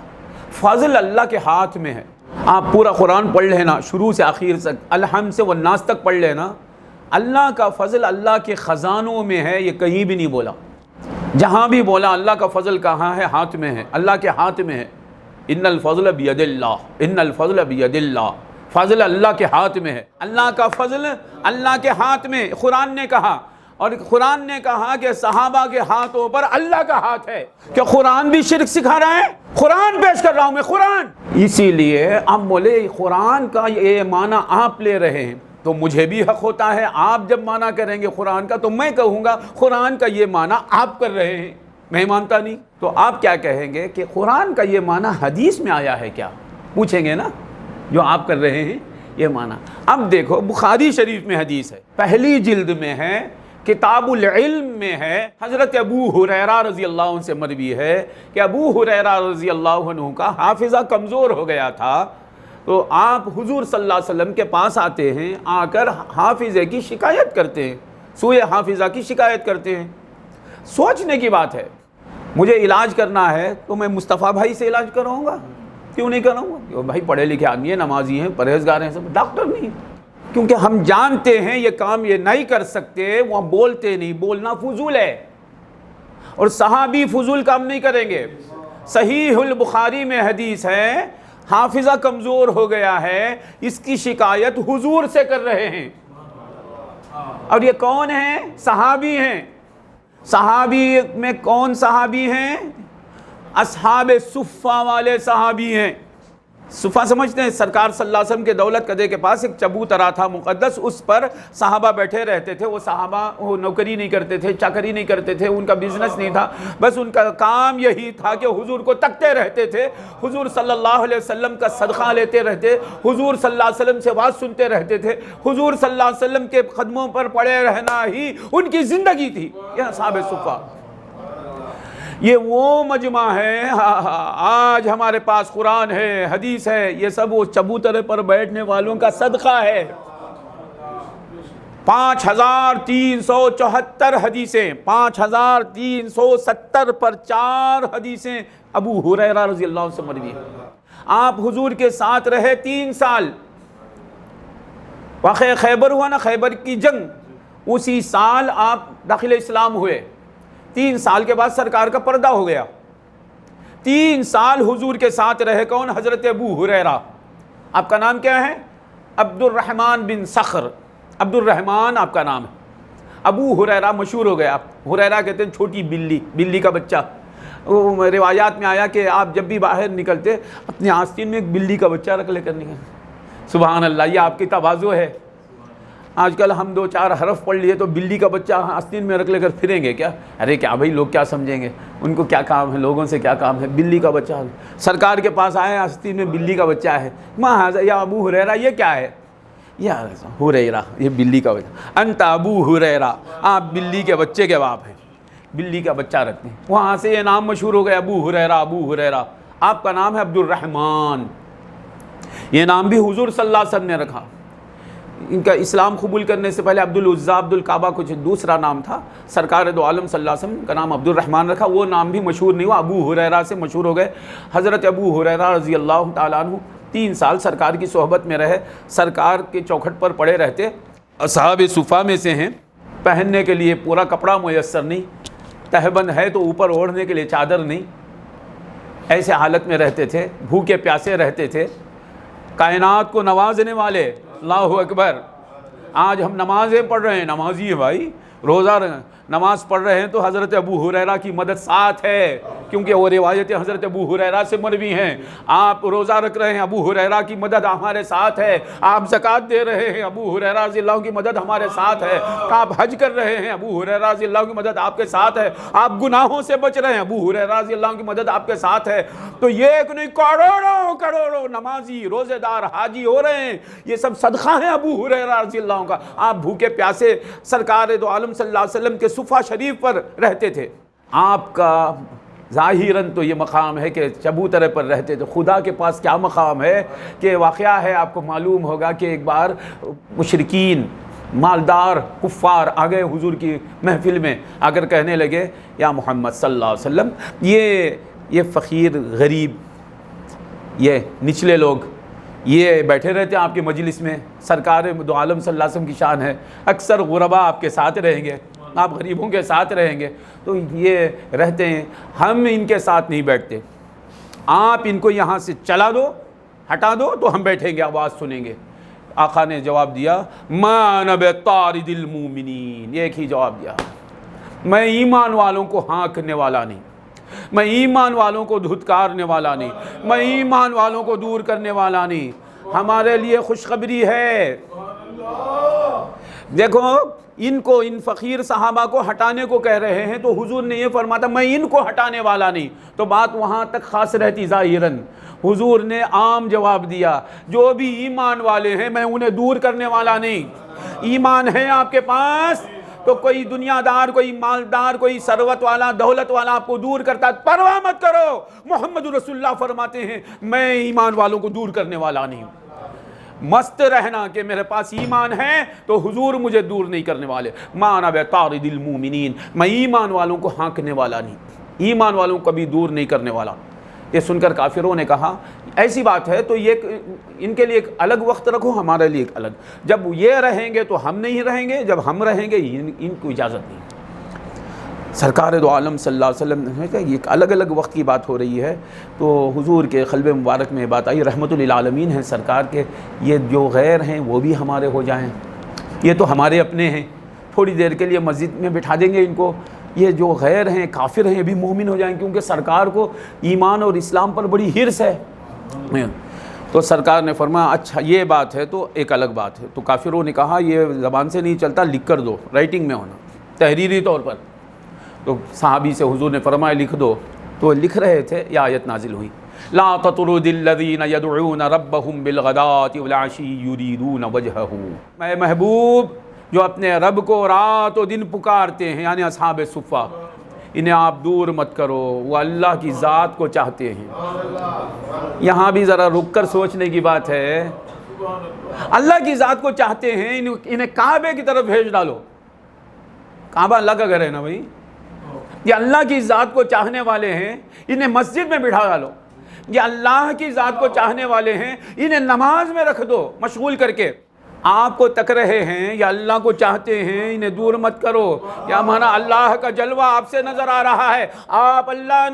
فضل اللہ کے ہاتھ میں ہے۔ آپ پورا قرآن پڑھ لینا شروع سے آخر تک، الحمد سے والناس تک پڑھ لینا، اللہ کا فضل اللہ کے خزانوں میں ہے، یہ کہیں بھی نہیں بولا۔ جہاں بھی بولا اللہ کا فضل کہاں ہے؟ ہاتھ میں ہے، اللہ کے ہاتھ میں ہے۔ ان الفضل بید اللہ، ان الفضل بید اللہ، فضل اللہ کے ہاتھ میں ہے، اللہ کا فضل اللہ کے ہاتھ میں قرآن نے کہا۔ اور قرآن نے کہا کہ صحابہ کے ہاتھوں پر اللہ کا ہاتھ ہے۔ کہ قرآن بھی شرک سکھا رہا ہے؟ قرآن پیش کر رہا ہوں میں، قرآن۔ اسی لیے اب بولے قرآن کا یہ معنی آپ لے رہے ہیں تو مجھے بھی حق ہوتا ہے، آپ جب معنی کریں گے قرآن کا تو میں کہوں گا قرآن کا یہ معنی آپ کر رہے ہیں، میں مانتا نہیں۔ تو آپ کیا کہیں گے کہ قرآن کا یہ معنی حدیث میں آیا ہے کیا؟ پوچھیں گے نا، جو آپ کر رہے ہیں یہ معنی۔ اب دیکھو بخاری شریف میں حدیث ہے، پہلی جلد میں ہے، کتاب العلم میں ہے، حضرت ابو ہریرہ رضی اللہ عنہ سے مروی ہے کہ ابو ہریرہ رضی اللہ عنہ کا حافظہ کمزور ہو گیا تھا، تو آپ حضور صلی اللہ علیہ وسلم کے پاس آتے ہیں، آ کر حافظے کی شکایت کرتے ہیں، سوء حافظہ کی شکایت کرتے ہیں۔ سوچنے کی بات ہے، مجھے علاج کرنا ہے تو میں مصطفیٰ بھائی سے علاج کراؤں گا؟ کیوں نہیں کراؤں گا؟ بھائی پڑھے لکھے آدمی ہیں، نمازی ہیں، پرہیزگار ہیں، سب ڈاکٹر نہیں، کیونکہ ہم جانتے ہیں یہ کام یہ نہیں کر سکتے، وہ بولتے نہیں، بولنا فضول ہے، اور صحابی فضول کام نہیں کریں گے۔ صحیح البخاری میں حدیث ہے، حافظہ کمزور ہو گیا ہے، اس کی شکایت حضور سے کر رہے ہیں، اور یہ کون ہیں؟ صحابی ہیں۔ صحابی میں کون صحابی ہیں؟ اصحاب صفہ والے صحابی ہیں۔ صفہ سمجھتے ہیں؟ سرکار صلی اللہ علیہ وسلم کے دولت قدے کے پاس ایک چبوترا تھا مقدس، اس پر صحابہ بیٹھے رہتے تھے۔ وہ صحابہ وہ نوکری نہیں کرتے تھے، چاکری نہیں کرتے تھے، ان کا بزنس نہیں تھا، بس ان کا کام یہی تھا کہ حضور کو تکتے رہتے تھے، حضور صلی اللہ علیہ وسلم کا صدقہ لیتے رہتے، حضور صلی اللہ علیہ وسلم سے بات سنتے رہتے تھے، حضور صلی اللہ علیہ وسلم کے قدموں پر پڑے رہنا ہی ان کی زندگی تھی۔ یہ اصحاب صفہ، یہ وہ مجمع ہے۔ آج ہمارے پاس قرآن ہے، حدیث ہے، یہ سب وہ چبوترے پر بیٹھنے والوں کا صدقہ ہے۔ 5374 حدیثیں، 5370 پر 4 حدیثیں ابو ہریرہ رضی اللہ عنہ سے مروی ہیں۔ آپ حضور کے ساتھ رہے 3 سال، واقعہ خیبر ہوا نا، خیبر کی جنگ، اسی سال آپ داخل اسلام ہوئے۔ 3 سال کے بعد سرکار کا پردہ ہو گیا۔ 3 سال حضور کے ساتھ رہے کون؟ حضرت ابو ہریرہ۔ آپ کا نام کیا ہے؟ عبد الرحمن بن صخر، عبد الرحمن آپ کا نام ہے۔ ابو ہریرہ مشہور ہو گیا۔ ہریرہ کہتے ہیں چھوٹی بلی، بلی کا بچہ۔ وہ روایات میں آیا کہ آپ جب بھی باہر نکلتے اپنے آستین میں ایک بلی کا بچہ رکھ لے کر نکلتے۔ سبحان اللہ، یہ آپ کی تواضع ہے۔ آج کل ہم 2-4 حرف پڑھ لیے تو بلی کا بچہ آستین میں رکھ لے کر پھریں گے کیا؟ ارے کیا بھائی، لوگ کیا سمجھیں گے؟ ان کو کیا کام ہے؟ لوگوں سے کیا کام ہے؟ بلی کا بچہ سرکار کے پاس آئے، آستین میں بلی کا بچہ ہے۔ یا ابو ہریرہ، یہ کیا ہے؟ یا ہریرہ، یہ بلی کا بچہ، انت ابو ہریرہ، آپ بلی کے بچے کے باپ ہیں، بلی کا بچہ رکھتے ہیں۔ وہاں سے یہ نام مشہور ہو گیا، ابو ہریرہ، ابو ہریرہ۔ آپ کا نام ہے عبد الرحمن، یہ نام بھی حضور صلی اللہ علیہ وسلم نے رکھا۔ ان کا اسلام قبول کرنے سے پہلے عبد العزیٰ، عبد الکعبہ کچھ دوسرا نام تھا، سرکار دو عالم صلی اللہ علیہ وسلم کا نام عبد الرحمن رکھا، وہ نام بھی مشہور نہیں ہوا، ابو ہریرہ سے مشہور ہو گئے۔ حضرت ابو ہریرہ رضی اللہ تعالیٰ عنہ 3 سال سرکار کی صحبت میں رہے، سرکار کے چوکھٹ پر پڑے رہتے۔ اصحاب صفہ میں سے ہیں، پہننے کے لیے پورا کپڑا میسر نہیں، تہبند ہے تو اوپر اوڑھنے کے لیے چادر نہیں، ایسے حالت میں رہتے تھے، بھوکے پیاسے رہتے تھے، کائنات کو نوازنے والے۔ اللہ اکبر، آج ہم نمازیں پڑھ رہے ہیں، نمازی ہیں بھائی، روزہ نماز پڑھ رہے ہیں تو حضرت ابو ہریرہ کی مدد ساتھ ہے، کیونکہ وہ روایتیں حضرت ابو ہریرہ سے مروی ہیں۔ آپ روزہ رکھ رہے ہیں، ابو ہریرہ کی مدد ہمارے ساتھ ہے۔ آپ زکوٰۃ دے رہے ہیں، ابو ہریرہ رضی اللہ عنہ کی مدد ہمارے ساتھ ہے۔ آپ حج کر رہے ہیں، ابو ہریرہ رضی اللہ عنہ کی مدد آپ کے ساتھ ہے۔ آپ گناہوں سے بچ رہے ہیں، ابو ہریرہ رضی اللہ عنہ کی مدد آپ کے ساتھ ہے۔ تو یہ ایک نہیں، کروڑوں کروڑوں نمازی، روزے دار، حاجی ہو رہے ہیں، یہ سب صدقہ ہے ابو ہریرہ رضی اللہ عنہ کا۔ آپ بھوکے پیاسے سرکار دو عالم صلی اللہ علیہ وسلم کے صفہ شریف پر رہتے تھے۔ آپ کا ظاہراً تو یہ مقام ہے کہ چبوترے پر رہتے تھے، خدا کے پاس کیا مقام ہے کہ واقعہ ہے، آپ کو معلوم ہوگا کہ ایک بار مشرکین مالدار کفار آ گئے حضور کی محفل میں، آ کر کہنے لگے یا محمد صلی اللہ علیہ وسلم، یہ فقیر غریب، یہ نچلے لوگ یہ بیٹھے رہتے ہیں آپ کی مجلس میں، سرکار دو عالم صلی اللہ علیہ وسلم کی شان ہے، اکثر غربا آپ کے ساتھ رہیں گے، آپ غریبوں کے ساتھ رہیں گے، تو یہ رہتے ہیں، ہم ان کے ساتھ نہیں بیٹھتے، آپ ان کو یہاں سے چلا دو، ہٹا دو تو ہم بیٹھیں گے، آواز سنیں گے۔ آقا نے جواب دیا ما انا بطارد المومنین، یہ ایک ہی جواب دیا، میں ایمان والوں کو ہانکنے والا نہیں، میں ایمان والوں کو دھتکارنے والا نہیں، میں ایمان والوں کو دور کرنے والا نہیں۔ ہمارے لیے خوشخبری ہے، دیکھو ان فقیر صحابہ کو ہٹانے کو کہہ رہے ہیں تو حضور نے یہ فرمایا میں ان کو ہٹانے والا نہیں، تو بات وہاں تک خاص رہتی ظاہراً۔ حضور نے عام جواب دیا جو بھی ایمان والے ہیں میں انہیں دور کرنے والا نہیں۔ ایمان ہے آپ کے پاس تو کوئی دنیا دار، کوئی مالدار، کوئی ثروت والا، دولت والا آپ کو دور کرتا ہے، پرواہ مت کرو، محمد رسول اللہ فرماتے ہیں میں ایمان والوں کو دور کرنے والا نہیں ہوں۔ مست رہنا کہ میرے پاس ایمان ہے تو حضور مجھے دور نہیں کرنے والے، ما انا بطارد المومنین، میں ایمان والوں کو ہانکنے والا نہیں، ایمان والوں کو کبھی دور نہیں کرنے والا۔ یہ سن کر کافروں نے کہا ایسی بات ہے تو یہ ان کے لیے ایک الگ وقت رکھو، ہمارے لیے ایک الگ، جب یہ رہیں گے تو ہم نہیں رہیں گے، جب ہم رہیں گے ان کو اجازت نہیں۔ سرکار دو عالم صلی اللہ علیہ وسلم نے کہا یہ ایک الگ الگ وقت کی بات ہو رہی ہے، تو حضور کے قلب مبارک میں بات آئی، رحمت للعالمین ہیں سرکار کے، یہ جو غیر ہیں وہ بھی ہمارے ہو جائیں، یہ تو ہمارے اپنے ہیں، تھوڑی دیر کے لیے مسجد میں بٹھا دیں گے ان کو، یہ جو غیر ہیں کافر ہیں یہ بھی مومن ہو جائیں، کیونکہ سرکار کو ایمان اور اسلام پر بڑی حرص ہے۔ تو سرکار نے فرمایا اچھا یہ بات ہے تو ایک الگ بات ہے، تو کافروں نے کہا یہ زبان سے نہیں چلتا، لکھ کر دو، رائٹنگ میں ہونا، تحریری طور پر۔ تو صحابی سے حضور نے فرمایا لکھ دو، تو وہ لکھ رہے تھے، یہ آیت نازل ہوئی لا تطرد الذین یدعون ربهم بالغداۃ والعشی یریدون وجہہ، اے محبوب جو اپنے رب کو رات و دن پکارتے ہیں، یعنی اصحاب صفہ، انہیں آپ دور مت کرو، وہ اللہ کی ذات کو چاہتے ہیں۔ یہاں بھی ذرا رک کر سوچنے کی بات ہے، اللہ کی ذات کو چاہتے ہیں، انہیں کعبے کی طرف بھیج ڈالو، کعبہ اللہ کا گھر ہے نا بھائی، یہ اللہ کی ذات کو چاہنے والے ہیں، انہیں مسجد میں بٹھا ڈالو، یہ اللہ کی ذات کو چاہنے والے ہیں، انہیں نماز میں رکھ دو مشغول کر کے، آپ کو تک رہے ہیں یا اللہ کو چاہتے ہیں، انہیں دور مت کرو، یا مانا اللہ کا جلوہ آپ سے نظر آ رہا ہے، آپ اللہ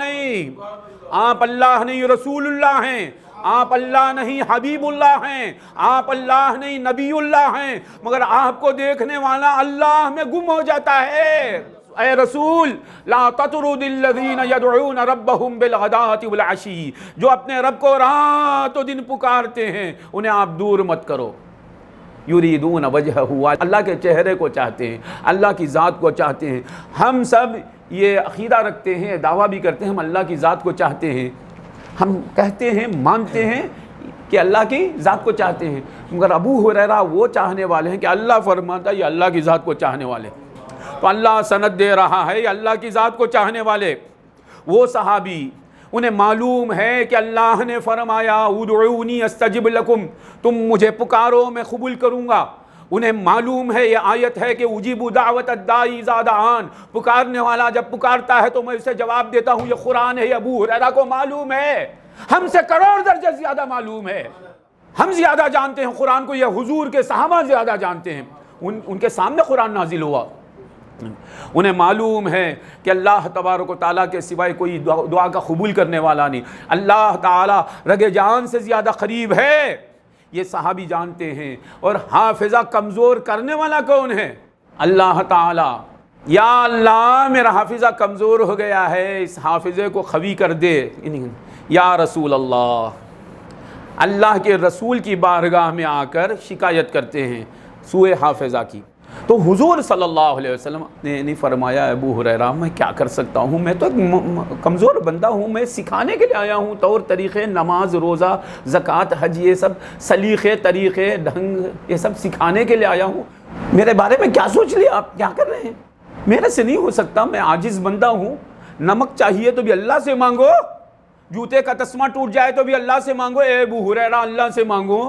نہیں رسول اللہ ہیں، آپ اللہ نہیں حبیب اللہ ہیں، آپ اللہ نہیں نبی اللہ ہیں، مگر آپ کو دیکھنے والا اللہ میں گم ہو جاتا ہے۔ اے رسول لا تطرد الذین یدعون ربهم بالغداۃ والعشی، جو اپنے رب کو رات و دن پکارتے ہیں انہیں آپ دور مت کرو، یریدون وجہہ، اللہ کے چہرے کو چاہتے ہیں، اللہ کی ذات کو چاہتے ہیں۔ ہم سب یہ عقیدہ رکھتے ہیں، دعویٰ بھی کرتے ہیں ہم اللہ کی ذات کو چاہتے ہیں، ہم کہتے ہیں مانتے ہیں کہ اللہ کی ذات کو چاہتے ہیں، مگر ابو ہریرہ وہ چاہنے والے ہیں کہ اللہ فرماتا ہے یہ اللہ کی ذات کو چاہنے والے، تو اللہ سند دے رہا ہے یہ اللہ کی ذات کو چاہنے والے۔ وہ صحابی انہیں معلوم ہے کہ اللہ نے فرمایا ادعونی استجب لکم، تم مجھے پکارو میں قبول کروں گا، انہیں معلوم ہے یہ آیت ہے کہ اجیب دعوت الداعی اذا دعان، پکارنے والا جب پکارتا ہے تو میں اسے جواب دیتا ہوں، یہ قرآن ہے، یہ ابو ہریرہ کو معلوم ہے، ہم سے کروڑ درجے زیادہ معلوم ہے، ہم زیادہ جانتے ہیں قرآن کو، یہ حضور کے صحابہ زیادہ جانتے ہیں، ان کے سامنے قرآن نازل ہوا، انہیں معلوم ہے کہ اللہ تبارک و تعالیٰ کے سوائے کوئی دعا کا قبول کرنے والا نہیں، اللہ تعالیٰ رگ جان سے زیادہ قریب ہے، یہ صحابی جانتے ہیں۔ اور حافظہ کمزور کرنے والا کون ہے؟ اللہ تعالیٰ یا اللہ میرا حافظہ کمزور ہو گیا ہے، اس حافظے کو قوی کر دے۔ یا رسول اللہ، اللہ کے رسول کی بارگاہ میں آ کر شکایت کرتے ہیں سوء حافظہ کی۔ تو حضور صلی اللہ علیہ وسلم نے فرمایا ابو ہریرہ میں کیا کر سکتا ہوں، میں تو ایک کمزور بندہ ہوں، میں سکھانے کے لیے آیا ہوں طور طریقے، نماز، روزہ، زکوٰۃ، حج، یہ سب سلیقے، طریقے، ڈھنگ، یہ سب سکھانے کے لیے آیا ہوں، میرے بارے میں کیا سوچ لیا آپ، کیا کر رہے ہیں؟ میرے سے نہیں ہو سکتا، میں عاجز بندہ ہوں، نمک چاہیے تو بھی اللہ سے مانگو، جوتے کا تسمہ ٹوٹ جائے تو بھی اللہ سے مانگو، اے ابو ہریرہ اللہ سے مانگو،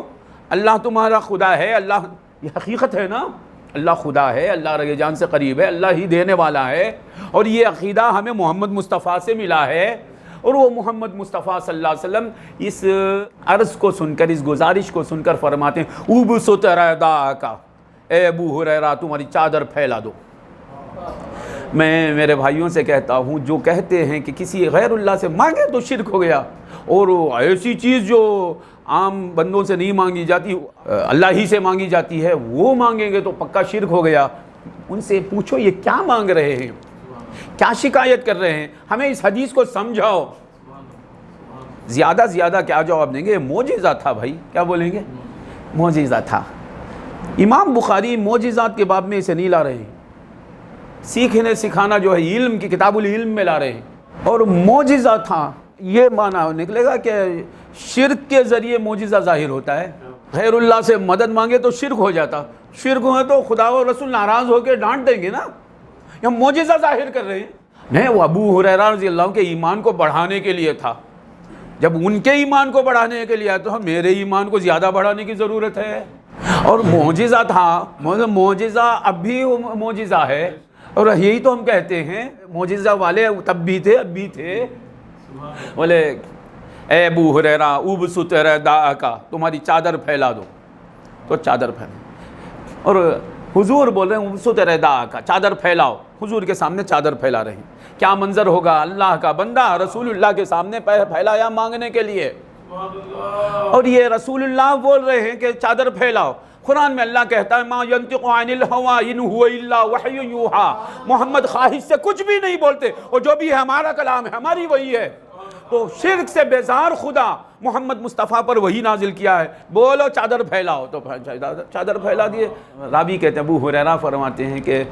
اللہ تمہارا خدا ہے، اللہ، یہ حقیقت ہے نا، اللہ خدا ہے، اللہ رگ جان سے قریب ہے، اللہ ہی دینے والا ہے، اور یہ عقیدہ ہمیں محمد مصطفیٰ سے ملا ہے، اور وہ محمد مصطفیٰ صلی اللہ علیہ وسلم اس عرض کو سن کر، اس گزارش کو سن کر فرماتے ہیں ابسط رداءک، اے ابو ہریرہ تمہاری چادر پھیلا دو۔ میں میرے بھائیوں سے کہتا ہوں جو کہتے ہیں کہ کسی غیر اللہ سے مانگے تو شرک ہو گیا، اور ایسی چیز جو عام بندوں سے نہیں مانگی جاتی اللہ ہی سے مانگی جاتی ہے وہ مانگیں گے تو پکا شرک ہو گیا، ان سے پوچھو یہ کیا مانگ رہے ہیں، کیا شکایت کر رہے ہیں، ہمیں اس حدیث کو سمجھاؤ۔ زیادہ زیادہ کیا جواب دیں گے؟ معجزہ تھا بھائی، کیا بولیں گے؟ معجزہ تھا۔ امام بخاری معجزات کے باب میں اسے نہیں لا رہے ہیں، سیکھنے سکھانا جو ہے علم کی کتاب العلم میں لا رہے ہیں، اور معجزہ تھا یہ معنی نکلے گا کہ شرک کے ذریعے معجزہ ظاہر ہوتا ہے، غیر اللہ سے مدد مانگے تو شرک ہو جاتا، شرک ہوئے تو خدا و رسول ناراض ہو کے ڈانٹ دیں گے نا، یہ معجزہ ظاہر کر رہے ہیں۔ نہیں، وہ ابو ہریرہ رضی اللہ عنہ کے ایمان کو بڑھانے کے لیے تھا، جب ان کے ایمان کو بڑھانے کے لیے تو میرے ایمان کو زیادہ بڑھانے کی ضرورت ہے، اور معجزہ تھا، معجزہ اب بھی معجزہ ہے، اور یہی تو ہم کہتے ہیں معجزہ والے تب بھی تھے اب بھی تھے، بولے اے ابو ہریرہ ابسط رداءک، تمہاری چادر پھیلا دو، تو چادر پھیلا، اور حضور بول رہے ہیں ابسط رداءک، چادر پھیلاؤ، حضور کے سامنے چادر پھیلا رہے ہیں، کیا منظر ہوگا، اللہ کا بندہ رسول اللہ کے سامنے پھیلایا مانگنے کے لیے، اور یہ رسول اللہ بول رہے ہیں کہ چادر پھیلاؤ۔ قرآن میں اللہ کہتا ہے ما ینطق عن الہوی ان هو الا وحی یوحی، محمد خواہش سے کچھ بھی نہیں بولتے، اور جو بھی ہے ہمارا کلام ہے، ہماری وحی ہے۔ تو شرک سے بیزار خدا محمد مصطفیٰ پر وحی نازل کیا ہے، بولو چادر پھیلاؤ، تو چادر پھیلا دیے۔ راوی کہتے ہیں ابو ہریرہ فرماتے ہیں کہ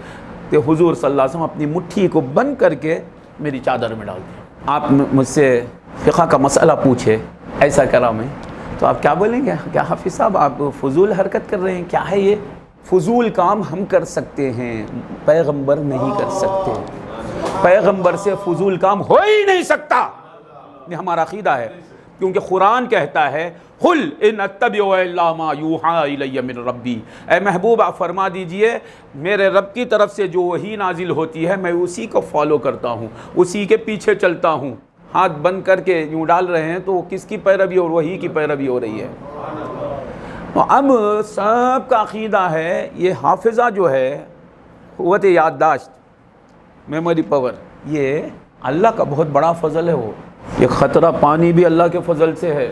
حضور صلی اللہ علیہ وسلم اپنی مٹھی کو بند کر کے میری چادر میں ڈال دیا۔ آپ مجھ سے فقہ کا مسئلہ پوچھے ایسا کرا میں، تو آپ کیا بولیں گے؟ کیا حافظ صاحب آپ فضول حرکت کر رہے ہیں، کیا ہے یہ؟ فضول کام ہم کر سکتے ہیں، پیغمبر نہیں کر سکتے، پیغمبر سے فضول کام ہو ہی نہیں سکتا، یہ ہمارا عقیدہ ہے، کیونکہ قرآن کہتا ہے قل ان اتبع الا ما یوحی الی من ربی، اے محبوب آپ فرما دیجئے میرے رب کی طرف سے جو وحی نازل ہوتی ہے میں اسی کو فالو کرتا ہوں، اسی کے پیچھے چلتا ہوں۔ ہاتھ بند کر کے یوں ڈال رہے ہیں تو کس کی پیروی اور وحی کی پیروی ہو رہی ہے؟ تو اب سب کا عقیدہ ہے یہ حافظہ جو ہے، قوت یادداشت، میموری پاور، یہ اللہ کا بہت بڑا فضل ہے۔ وہ ایک خطرہ پانی بھی اللہ کے فضل سے ہے،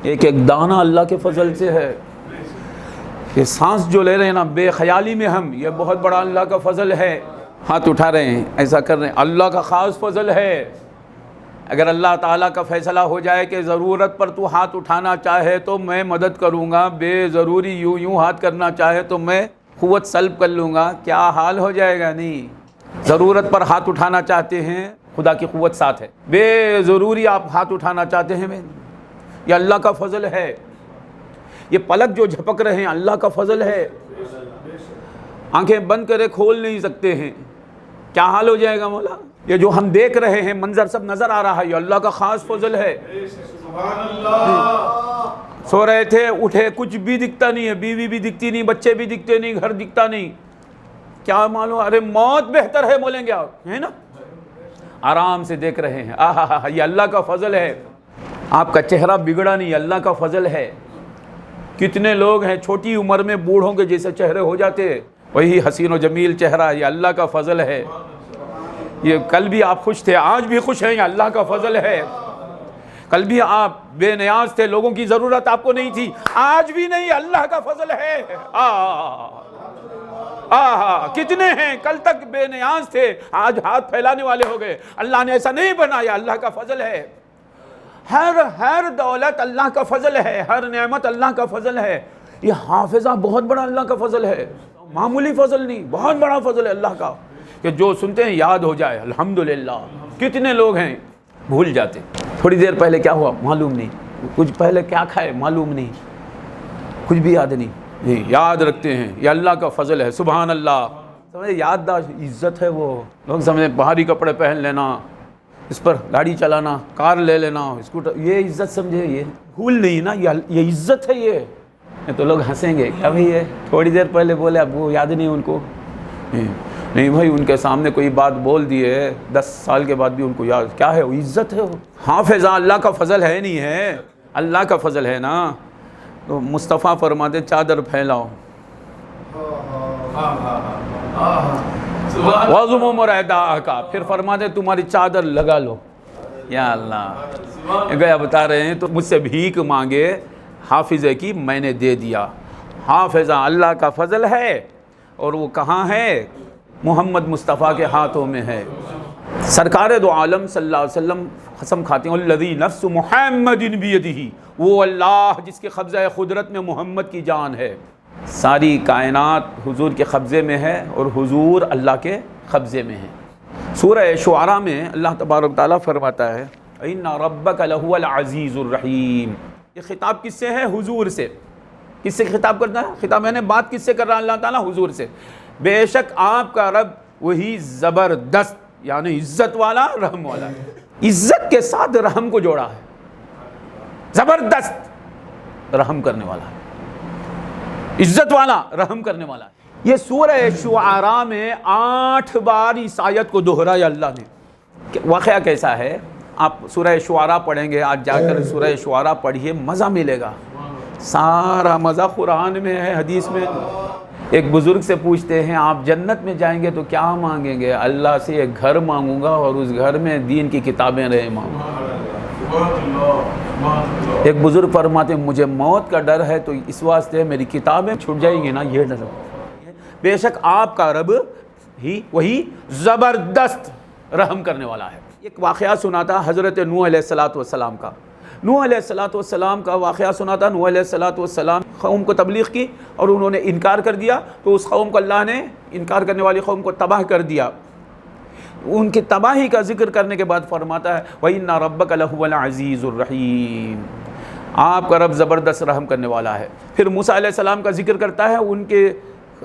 ایک ایک دانہ اللہ کے فضل سے ہے، یہ سانس جو لے رہے ہیں نا بے خیالی میں ہم، یہ بہت بڑا اللہ کا فضل ہے۔ ہاتھ اٹھا رہے ہیں، ایسا کر رہے ہیں، اللہ کا خاص فضل ہے۔ اگر اللہ تعالیٰ کا فیصلہ ہو جائے کہ ضرورت پر تو ہاتھ اٹھانا چاہے تو میں مدد کروں گا، بے ضروری یوں ہاتھ کرنا چاہے تو میں قوت سلب کر لوں گا، کیا حال ہو جائے گا؟ نہیں، ضرورت پر ہاتھ اٹھانا چاہتے ہیں خدا کی قوت ساتھ ہے، بے ضروری آپ ہاتھ اٹھانا چاہتے ہیں یہ اللہ کا فضل ہے۔ یہ پلک جو جھپک رہے ہیں اللہ کا فضل ہے، آنکھیں بند کرے کھول نہیں سکتے ہیں، کیا حال ہو جائے گا مولا؟ یہ جو ہم دیکھ رہے ہیں منظر سب نظر آ رہا ہے، یہ اللہ کا خاص فضل ہے۔ سو رہے تھے اٹھے، کچھ بھی دکھتا نہیں ہے، بیوی بھی دکھتی نہیں، بچے بھی دکھتے نہیں، گھر دکھتا نہیں، کیا معلوم؟ ارے موت بہتر ہے بولیں گے آپ، ہے نا؟ آرام سے دیکھ رہے ہیں، آہا یہ اللہ کا فضل ہے۔ آپ کا چہرہ بگڑا نہیں، اللہ کا فضل ہے۔ کتنے لوگ ہیں چھوٹی عمر میں بوڑھوں کے جیسے چہرے ہو جاتے ہیں، وہی حسین و جمیل چہرہ، یہ اللہ کا فضل ہے۔ یہ کل بھی آپ خوش تھے، آج بھی خوش ہیں، یہ اللہ کا فضل ہے۔ کل بھی آپ بے نیاز تھے، لوگوں کی ضرورت آپ کو نہیں تھی، آج بھی نہیں، اللہ کا فضل ہے۔ کتنے ہیں کل تک بے نیاز تھے، آج ہاتھ پھیلانے والے ہو گئے۔ اللہ نے ایسا نہیں بنایا، اللہ کا فضل ہے۔ ہر دولت اللہ کا فضل ہے، ہر نعمت اللہ کا فضل ہے۔ یہ حافظہ بہت بڑا اللہ کا فضل ہے، معمولی فضل نہیں، بہت بڑا فضل ہے اللہ کا، کہ جو سنتے ہیں یاد ہو جائے۔ الحمدللہ کتنے لوگ ہیں بھول جاتے، تھوڑی دیر پہلے کیا ہوا معلوم نہیں، کچھ پہلے کیا کھائے معلوم نہیں، کچھ بھی یاد نہیں، یاد رکھتے ہیں، یہ اللہ کا فضل ہے۔ سبحان اللہ، سمجھے یادداشت عزت ہے۔ وہ لوگ سمجھے بھاری کپڑے پہن لینا، اس پر گاڑی چلانا، کار لے لینا، اسکوٹر، یہ عزت سمجھے، یہ بھول نہیں نا، یہ عزت ہے۔ یہ تو لوگ ہنسیں گے، کیا بھئی یہ تھوڑی دیر پہلے بولے، اب وہ یاد نہیں ان کو؟ نہیں بھائی، ان کے سامنے کوئی بات بول دی ہے 10 سال کے بعد بھی ان کو یاد، کیا ہے وہ؟ عزت ہے وہ۔ حافظہ اللہ کا فضل ہے نہیں ہے، اللہ کا فضل ہے نا۔ تو مصطفیٰ فرماتے چادر پھیلاؤ، وَضُمُ مُرَيْدَا کا، پھر فرماتے تمہاری چادر لگا لو۔ یا اللہ، گیا بتا رہے ہیں تو مجھ سے بھیک مانگے حافظے کی، میں نے دے دیا۔ حافظہ اللہ کا فضل ہے، اور وہ کہاں ہے؟ محمد مصطفیٰ کے ہاتھوں میں ہے۔ سرکار دو عالم صلی اللہ علیہ وسلم قسم کھاتے ہیں، الذی نفس محمد بیدہ، وہ اللہ جس کے قبضہ قدرت میں محمد کی جان ہے۔ ساری کائنات حضور کے قبضے میں ہے، اور حضور اللہ کے قبضے میں ہے۔ سورہ شعراء میں اللہ تبارک تعالیٰ فرماتا ہے اِنَّ رَبَّكَ لَهُوَ الْعَزِيزُ الرَّحِيمُ۔ یہ خطاب کس سے ہے؟ حضور سے۔ کس سے خطاب کرتا ہے؟ خطاب میں نے بات کس سے کر رہا ہے اللہ تعالیٰ؟ حضور سے۔ بے شک آپ کا رب وہی زبردست، یعنی عزت والا، رحم والا ہے۔ عزت کے ساتھ رحم کو جوڑا ہے، زبردست رحم کرنے والا ہے، عزت والا رحم کرنے والا ہے۔ یہ سورہ شعراء میں 8 بار اس آیت کو دہرایا اللہ نے۔ واقعہ کیسا ہے؟ آپ سورہ شعراء پڑھیں گے، آج جا کر سورہ شعراء پڑھیے، مزہ ملے گا۔ سارا مزہ قرآن میں ہے، حدیث میں۔ ایک بزرگ سے پوچھتے ہیں آپ جنت میں جائیں گے تو کیا مانگیں گے؟ اللہ سے ایک گھر مانگوں گا، اور اس گھر میں دین کی کتابیں رہے مانگوں گا۔ ایک بزرگ فرماتے ہیں مجھے موت کا ڈر ہے، تو اس واسطے میری کتابیں چھوٹ جائیں گی نا، یہ ڈر۔ بے شک آپ کا رب ہی وہی زبردست رحم کرنے والا ہے۔ ایک واقعہ سنا تھا حضرت نوح علیہ السلام کا۔ نوح علیہ السلام کا واقعہ سنا تھا۔ نوح علیہ السلام قوم کو تبلیغ کی، اور انہوں نے انکار کر دیا، تو اس قوم کو اللہ نے، انکار کرنے والی قوم کو تباہ کر دیا۔ ان کی تباہی کا ذکر کرنے کے بعد فرماتا ہے وَإِنَّ رَبَّكَ لَهُوَ الْعَزِيزُ الرَّحِيمُ، آپ کا رب زبردست رحم کرنے والا ہے۔ پھر موسیٰ علیہ السلام کا ذکر کرتا ہے، ان کے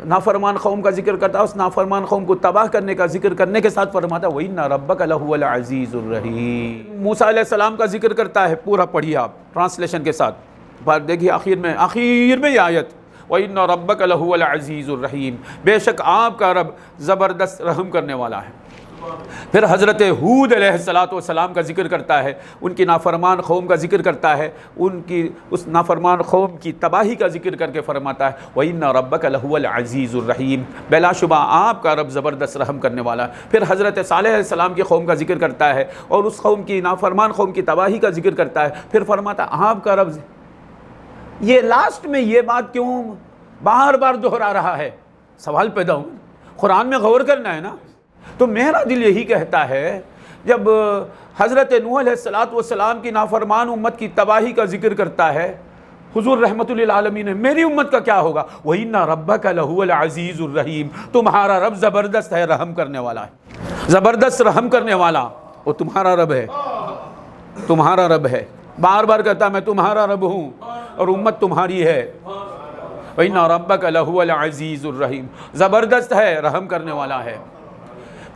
نافرمان قوم کا ذکر کرتا ہے، اس نافرمان قوم کو تباہ کرنے کا ذکر کرنے کے ساتھ فرماتا ہے وَإِنَّ رَبَّكَ لَهُوَ الْعَزِيزُ الرَّحِيمُ۔ موسیٰ علیہ السلام کا ذکر کرتا ہے، پورا پڑھیے آپ ٹرانسلیشن کے ساتھ، بات دیکھیے آخر میں یہ آیت وَإِنَّ رَبَّكَ لَهُوَ الْعَزِيزُ الرَّحِيمُ، بے شک آپ کا رب زبردست رحم کرنے والا ہے۔ پھر حضرت ہود علیہ السلام کا ذکر کرتا ہے، ان کی نافرمان قوم کا ذکر کرتا ہے، ان کی اس نافرمان قوم کی تباہی کا ذکر کر کے فرماتا ہے وَإِنَّ رَبَّكَ لَهُوَ الْعَزِيزُ الرَّحِيمُ، بلا شبہ آپ کا رب زبردست رحم کرنے والا ہے۔ پھر حضرت صالح علیہ السلام کی قوم کا ذکر کرتا ہے، اور اس قوم کی نافرمان قوم کی تباہی کا ذکر کرتا ہے، پھر فرماتا ہے آپ کا رب۔ یہ لاسٹ میں یہ بات کیوں بار بار دہرا رہا ہے؟ سوال پیدا ہو، قرآن میں غور کرنا ہے نا۔ تو میرا دل یہی کہتا ہے، جب حضرت نوح علیہ السلام کی نافرمان امت کی تباہی کا ذکر کرتا ہے حضور رحمت للعالمین، میری امت کا کیا ہوگا؟ وَإِنَّ رَبَّكَ لَهُوَ الْعَزِيزُ الرَّحِيمُ، تمہارا رب زبردست ہے، رحم کرنے والا ہے، زبردست رحم کرنے والا، وہ تمہارا رب ہے، تمہارا رب ہے۔ بار بار کہتا میں تمہارا رب ہوں، اور امت تمہاری ہے۔ وَإِنَّ رَبَّكَ لَهُوَ الْعَزِيزُ الرَّحِيمُ، زبردست ہے، رحم کرنے والا ہے۔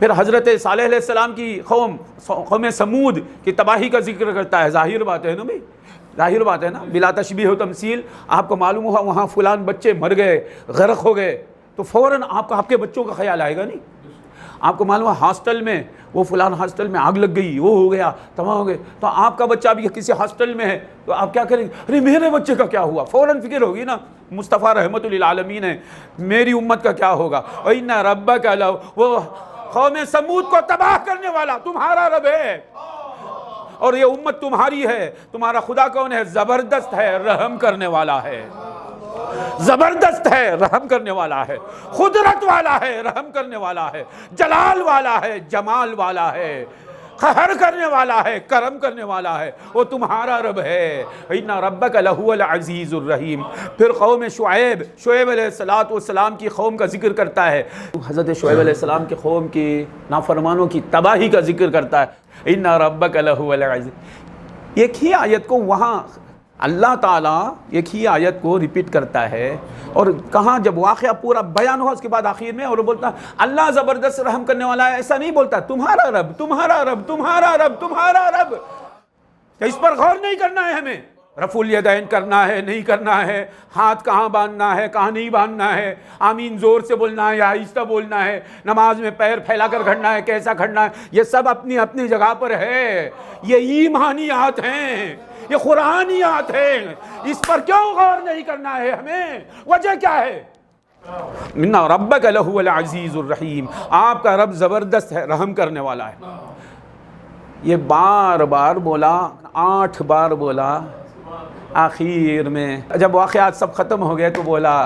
پھر حضرت صالح علیہ السلام کی قوم سمود کی تباہی کا ذکر کرتا ہے۔ ظاہر بات ہے نا بھائی، ظاہر بات ہے نا، بلا تشبیہ و تمثیل۔ آپ کو معلوم ہوا وہاں فلان بچے مر گئے، غرق ہو گئے، تو فوراً آپ کے بچوں کا خیال آئے گا نہیں؟ آپ کو معلوم ہے ہاسٹل میں وہ فلان ہاسٹل میں آگ لگ گئی، وہ ہو گیا، تمام ہو گئے، تو آپ کا بچہ بھی کسی ہاسٹل میں ہے، تو آپ کیا کریں گے؟ ارے میرے بچے کا کیا ہوا؟ فوراً فکر ہوگی نا۔ مصطفیٰ رحمت للعالمین ہے، میری امت کا کیا ہوگا؟ وَإِنَّ رَبَّكَ لَهُوَ، وہ قوم سمود کو تباہ کرنے والا تمہارا رب ہے، اور یہ امت تمہاری ہے۔ تمہارا خدا کون ہے؟ زبردست ہے، رحم کرنے والا ہے، زبردست ہے، رحم کرنے والا ہے، قدرت والا ہے، رحم کرنے والا ہے، جلال والا ہے، جمال والا ہے، قہر کرنے والا ہے، کرم کرنے والا ہے، وہ تمہارا رب ہے۔ ان ربک لہو العزیز الرحیم۔ پھر قوم شعیب علیہ السلام کی قوم کا ذکر کرتا ہے، حضرت شعیب علیہ السلام کی قوم کی نافرمانوں کی تباہی کا ذکر کرتا ہے، ان ربک لہو العزیز۔ ایک ہی آیت کو وہاں اللہ تعالیٰ ایک ہی آیت کو ریپیٹ کرتا ہے، اور کہاں جب واقعہ پورا بیان ہوا اس کے بعد آخر میں اور بولتا اللہ زبردست رحم کرنے والا ہے، ایسا نہیں بولتا تمہارا رب تمہارا رب تمہارا رب تمہارا رب۔ کہ اس پر غور نہیں کرنا ہے ہمیں، رفع الیدین کرنا ہے نہیں کرنا ہے، ہاتھ کہاں باندھنا ہے کہاں نہیں باندھنا ہے، آمین زور سے بولنا ہے یا آہستہ بولنا ہے، نماز میں پیر پھیلا کر کھڑنا ہے کیسا کھڑنا ہے، یہ سب اپنی اپنی جگہ پر ہے، یہ ایمانیات ہیں، یہ قرآنیات ہیں، اس پر کیوں غور نہیں کرنا ہے ہمیں؟ وجہ کیا ہے؟ ان ربک لہو العزیز الرحیم، آپ کا رب زبردست ہے، رحم کرنے والا ہے۔ یہ بار بار بولا، 8 بار بولا، آخر میں جب واقعات سب ختم ہو گئے تو بولا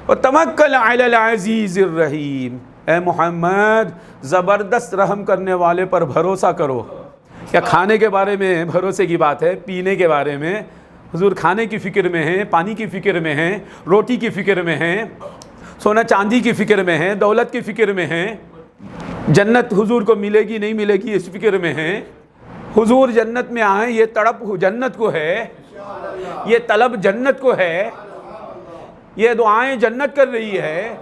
وَتَوَكَّلْ عَلَى الْعَزِيزِ الرَّحِيمِ، اے محمد زبردست رحم کرنے والے پر بھروسہ کرو۔ کیا کھانے کے بارے میں بھروسے کی بات ہے؟ پینے کے بارے میں حضور کھانے کی فکر میں ہیں، پانی کی فکر میں ہیں، روٹی کی فکر میں ہیں، سونا چاندی کی فکر میں ہیں، دولت کی فکر میں ہیں، جنت حضور کو ملے گی نہیں ملے گی اس فکر میں ہیں، حضور جنت میں آئیں یہ تڑپ جنت کو ہے، یہ طلب جنت کو ہے، یہ دعائیں جنت کر رہی ہے،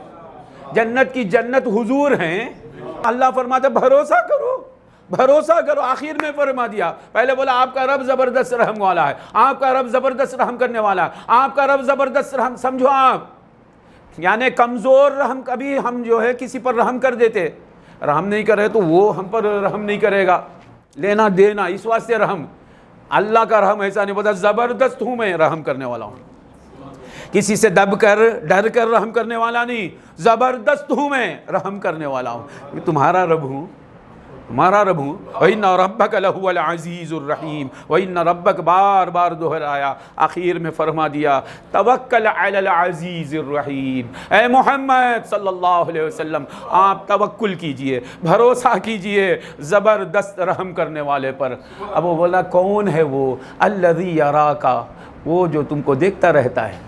جنت کی جنت حضور ہیں۔ اللہ فرماتا بھروسہ کرو بھروسہ کرو، آخر میں فرما دیا، پہلے بولا آپ کا رب زبردست رحم والا ہے، آپ کا رب زبردست رحم کرنے والا ہے، آپ کا رب زبردست رحم، سمجھو آپ یعنی کمزور رحم، کبھی ہم جو ہے کسی پر رحم کر دیتے، رحم نہیں کرے تو وہ ہم پر رحم نہیں کرے گا، لینا دینا اس واسطے رحم۔ اللہ کا رحم ایسا نہیں، بتا زبردست ہوں میں، رحم کرنے والا ہوں، کسی سے دب کر ڈر کر رحم کرنے والا نہیں، زبردست ہوں میں، رحم کرنے والا ہوں، میں تمہارا رب ہوں، تمہارا رب ہوں۔ وَإِنَّ رَبَّكَ لَهُوَ الْعَزِيزُ الرَّحِيمُ وَإِنَّ رَبَّكَ بار بار دہرایا، آخر میں فرما دیا توکل علی العزیز الرحیم، اے محمد صلی اللہ علیہ وسلم آپ توکل کیجئے، بھروسہ کیجئے زبردست رحم کرنے والے پر۔ اب وہ بولا کون ہے وہ؟ الذی یراک، وہ جو تم کو دیکھتا رہتا ہے۔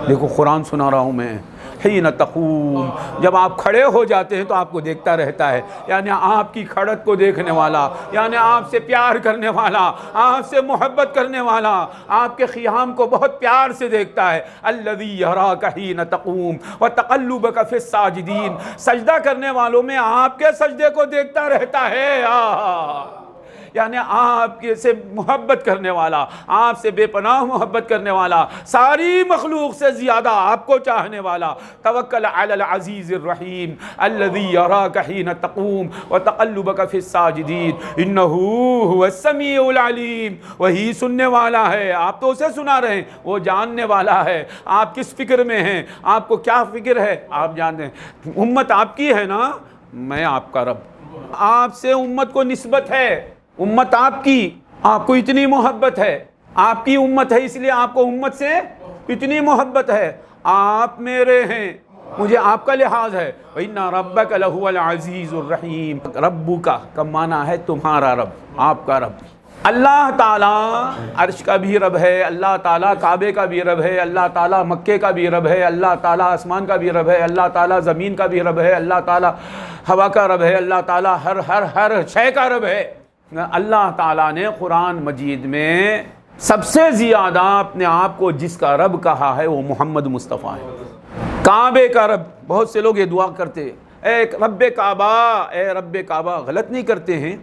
دیکھو قرآن سنا رہا ہوں میں، حین تقوم، جب آپ کھڑے ہو جاتے ہیں تو آپ کو دیکھتا رہتا ہے، یعنی آپ کی کھڑت کو دیکھنے والا، یعنی آپ سے پیار کرنے والا، آپ سے محبت کرنے والا، آپ کے قیام کو بہت پیار سے دیکھتا ہے۔ الذی یراک حین تقوم وتقلبک فی الساجدین، سجدہ کرنے والوں میں آپ کے سجدے کو دیکھتا رہتا ہے، یعنی آپ سے محبت کرنے والا، آپ سے بے پناہ محبت کرنے والا، ساری مخلوق سے زیادہ آپ کو چاہنے والا۔ توکل علی العزیز الرحیم الذی یراک حین تقوم وتقلبک فی الساجدین انہ هو السمیع العلیم، وہی سننے والا ہے، آپ تو اسے سنا رہے ہیں، وہ جاننے والا ہے آپ کس فکر میں ہیں، آپ کو کیا فکر ہے آپ جانتے ہیں۔ امت آپ کی ہے نا، میں آپ کا رب، آپ سے امت کو نسبت ہے، امت آپ کی، آپ کو اتنی محبت ہے، آپ کی امت ہے اس لیے آپ کو امت سے اتنی محبت ہے، آپ میرے ہیں مجھے آپ کا لحاظ ہے۔ وَإِنَّ رَبَّكَ لَهُوَ الْعَزِيزُ الرَّحِيمُ، ربک کا معنی ہے تمہارا رب، آپ کا رب۔ اللہ تعالیٰ عرش کا بھی رب ہے، اللہ تعالیٰ کعبے کا بھی رب ہے، اللہ تعالیٰ مکے کا بھی رب ہے، اللہ تعالیٰ آسمان کا بھی رب ہے، اللہ تعالیٰ زمین کا بھی رب ہے، اللہ تعالیٰ ہوا کا رب ہے، اللہ تعالیٰ ہر شے کا رب ہے۔ اللہ تعالیٰ نے قرآن مجید میں سب سے زیادہ اپنے آپ کو جس کا رب کہا ہے وہ محمد مصطفیٰ ہے۔ کعبے کا رب، بہت سے لوگ یہ دعا کرتے اے رب کعبہ، اے رب کعبہ، غلط نہیں کرتے ہیں،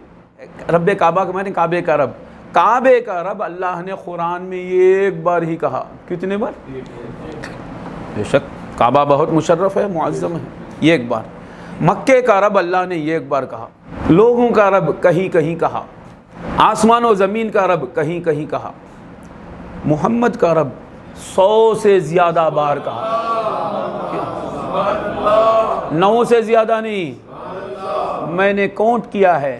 رب کعبہ کا معنی کعبے کا رب، کعبے کا رب اللہ نے قرآن میں ایک بار ہی کہا، کتنے بار؟ بے شک کعبہ بہت مشرف ہے، معظم ہے، ایک بار۔ مکے کا رب اللہ نے ایک بار کہا، لوگوں کا رب کہیں کہیں کہا، آسمان و زمین کا رب کہیں کہیں کہا، محمد کا رب 100 سے زیادہ بار کہا، 9 سے زیادہ نہیں، میں نے کاؤنٹ کیا ہے،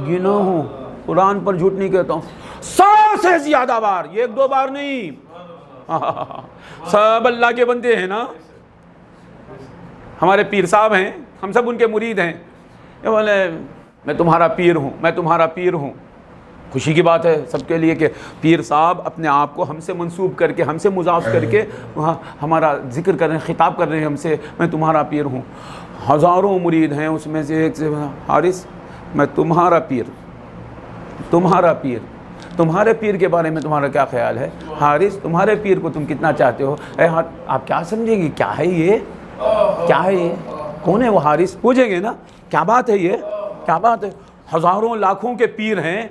گنا ہوں، قرآن پر جھوٹ نہیں کہتا ہوں، 100 سے زیادہ بار، ایک دو بار نہیں، سب اللہ کے بندے ہیں نا، ہمارے پیر صاحب ہیں، ہم سب ان کے مرید ہیں. یہ بولے میں تمہارا پیر ہوں، میں تمہارا پیر ہوں. خوشی کی بات ہے سب کے لیے کہ پیر صاحب اپنے آپ کو ہم سے منسوب کر کے، ہم سے مضاف کر کے ہمارا ذکر کر رہے ہیں، خطاب کر رہے ہیں ہم سے، میں تمہارا پیر ہوں. ہزاروں مرید ہیں، اس میں سے ایک سے حارث میں تمہارا پیر، تمہارا پیر. تمہارے پیر کے بارے میں تمہارا کیا خیال ہے حارث؟ تمہارے پیر کو تم کتنا چاہتے ہو؟ آپ کیا سمجھیں گے؟ کیا ہے یہ؟ کیا ہے یہ؟ کون ہے وہ حارث؟ پوچھیں گے نا کیا بات ہے یہ؟ کیا بات ہے؟ ہزاروں لاکھوں کے پیر ہیں،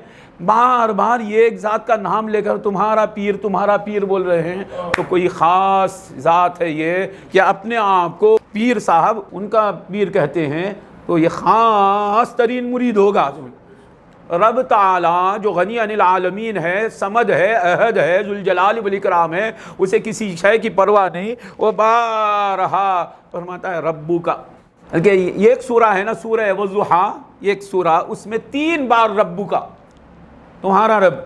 بار بار یہ ایک ذات کا نام لے کر تمہارا پیر بول رہے ہیں. تو کوئی خاص ذات ہے یہ کہ اپنے آپ کو پیر صاحب ان کا پیر کہتے ہیں، تو یہ خاص ترین مرید ہوگا. رب تعالیٰ جو غنی عن العالمین ہے، سمد ہے، احد ہے، ذوالجلال والاکرام ہے، اسے کسی شے کی پرواہ نہیں. وہ بارہا فرماتا ہے ربو کا. یہ ایک سورہ ہے نا، سورہ والضحیٰ، یہ ایک سورہ، اس میں 3 بار ربو کا، تمہارا رب.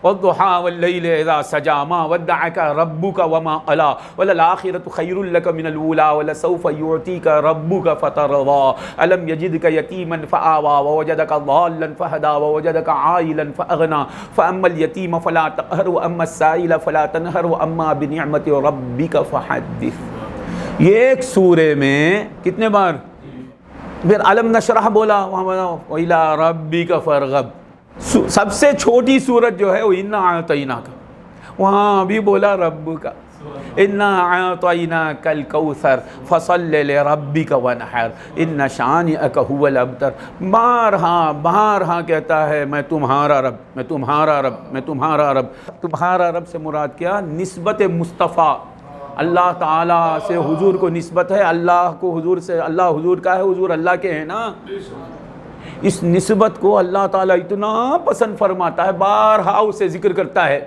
والضحیٰ واللیل اذا سجا ما ودعک ربک وما قلی وللآخرۃ خیر لک من الاولی ولسوف یعطیک ربک فترضی الم یجدک یتیما فآوی ووجدک ضالا فہدی ووجدک عائلا فاغنی فاما الیتیم فلا تقہر واما السائل فلا تنہر واما بنعمت ربک فحدث. یہ ایک سورے میں کتنے بار؟ پھر علم نشرح بولا، وَإِلَىٰ رَبِّكَ فَارْغَب. سب سے چھوٹی سورت جو ہے وہ اِنَّا أَعْطَيْنَاكَ، وہاں بھی بولا رب کا اِنَّا أَعْطَيْنَاكَ الْكَوْثَرَ فَصَلِّ لِرَبِّكَ وَانْحَرْ إِنَّ شَانِئَكَ هُوَ الْأَبْتَرُ. بارہا کہتا ہے میں تمہارا رب، میں تمہارا رب، میں تمہارا رب. تمہارا رب سے مراد کیا؟ نسبت مصطفیٰ. اللہ تعالیٰ سے حضور کو نسبت ہے، اللہ کو حضور سے، اللہ حضور کا ہے، حضور اللہ کے ہیں نا. اس نسبت کو اللہ تعالیٰ اتنا پسند فرماتا ہے، بارہا اسے ذکر کرتا ہے.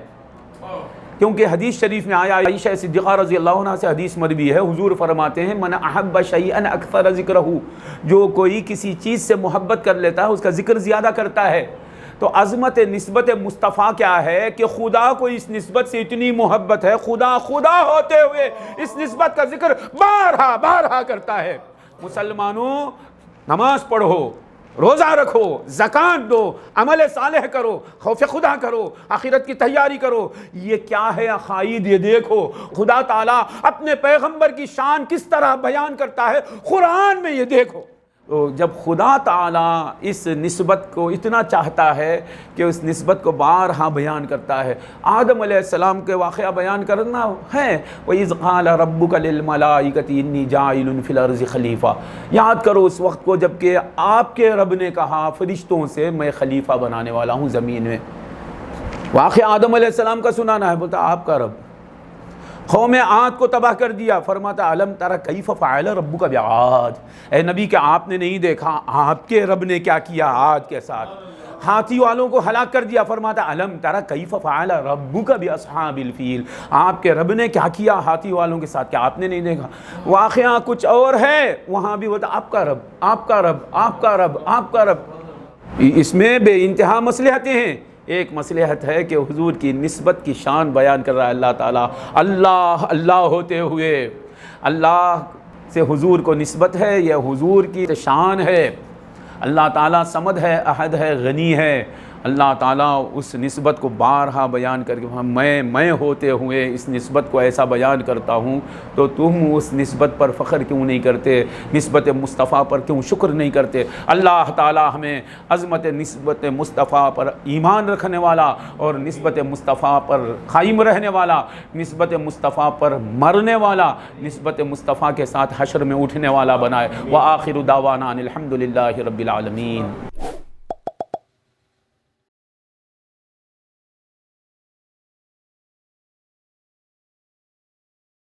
کیونکہ حدیث شریف میں آیا، عائشہ صدیقہ رضی اللہ عنہ سے حدیث مروی ہے، حضور فرماتے ہیں من احب شیئا اکثر ذکرہ، جو کوئی کسی چیز سے محبت کر لیتا ہے اس کا ذکر زیادہ کرتا ہے. تو عظمت نسبت مصطفیٰ کیا ہے کہ خدا کو اس نسبت سے اتنی محبت ہے، خدا ہوتے ہوئے اس نسبت کا ذکر بارہا کرتا ہے. مسلمانوں نماز پڑھو، روزہ رکھو، زکوٰۃ دو، عمل صالح کرو، خوف خدا کرو، آخرت کی تیاری کرو. یہ کیا ہے عقائد؟ یہ دیکھو خدا تعالیٰ اپنے پیغمبر کی شان کس طرح بیان کرتا ہے قرآن میں، یہ دیکھو. تو جب خدا تعالیٰ اس نسبت کو اتنا چاہتا ہے کہ اس نسبت کو بارہا بیان کرتا ہے. آدم علیہ السلام کے واقعہ بیان کرنا ہے، وَإِذْ قَالَ رَبُّكَ لِلْمَلَائِكَةِ إِنِّي جَاعِلٌ فِي الْأَرْضِ خلیفہ. یاد کرو اس وقت کو جب کہ آپ کے رب نے کہا فرشتوں سے میں خلیفہ بنانے والا ہوں زمین میں. واقعہ آدم علیہ السلام کا سنانا ہے. بولتا آپ کا رب قوم عاد کو تباہ کر دیا. فرماتا علم تر کیف فعل ربک بعاد. اے نبی کہ آپ نے نہیں دیکھا آپ کے رب نے کیا کیا عاد کے ساتھ؟ ہاتھی والوں کو ہلاک کر دیا. فرماتا علم تر کیف فعل ربک باصحاب الفیل. آپ کے رب نے کیا کیا ہاتھی والوں کے ساتھ؟ کیا آپ نے نہیں دیکھا؟ واقعہ کچھ اور ہے، وہاں بھی ہوتا آپ کا رب، آپ کا رب، آپ کا رب، آپ کا رب. اس میں بے انتہا مصلحتیں ہیں. ایک مصلحت ہے کہ حضور کی نسبت کی شان بیان کر رہا ہے اللہ تعالیٰ. اللہ ہوتے ہوئے اللہ سے حضور کو نسبت ہے، یہ حضور کی شان ہے. اللہ تعالیٰ صمد ہے، احد ہے، غنی ہے. اللہ تعالیٰ اس نسبت کو بارہا بیان کر کے میں ہوتے ہوئے اس نسبت کو ایسا بیان کرتا ہوں. تو تم اس نسبت پر فخر کیوں نہیں کرتے؟ نسبت مصطفیٰ پر کیوں شکر نہیں کرتے؟ اللہ تعالیٰ ہمیں عظمت نسبت مصطفیٰ پر ایمان رکھنے والا اور نسبت مصطفیٰ پر قائم رہنے والا، نسبت مصطفیٰ پر مرنے والا، نسبت مصطفیٰ کے ساتھ حشر میں اٹھنے والا بنائے. وآخر دعوانا ان الحمد للہ رب العالمین.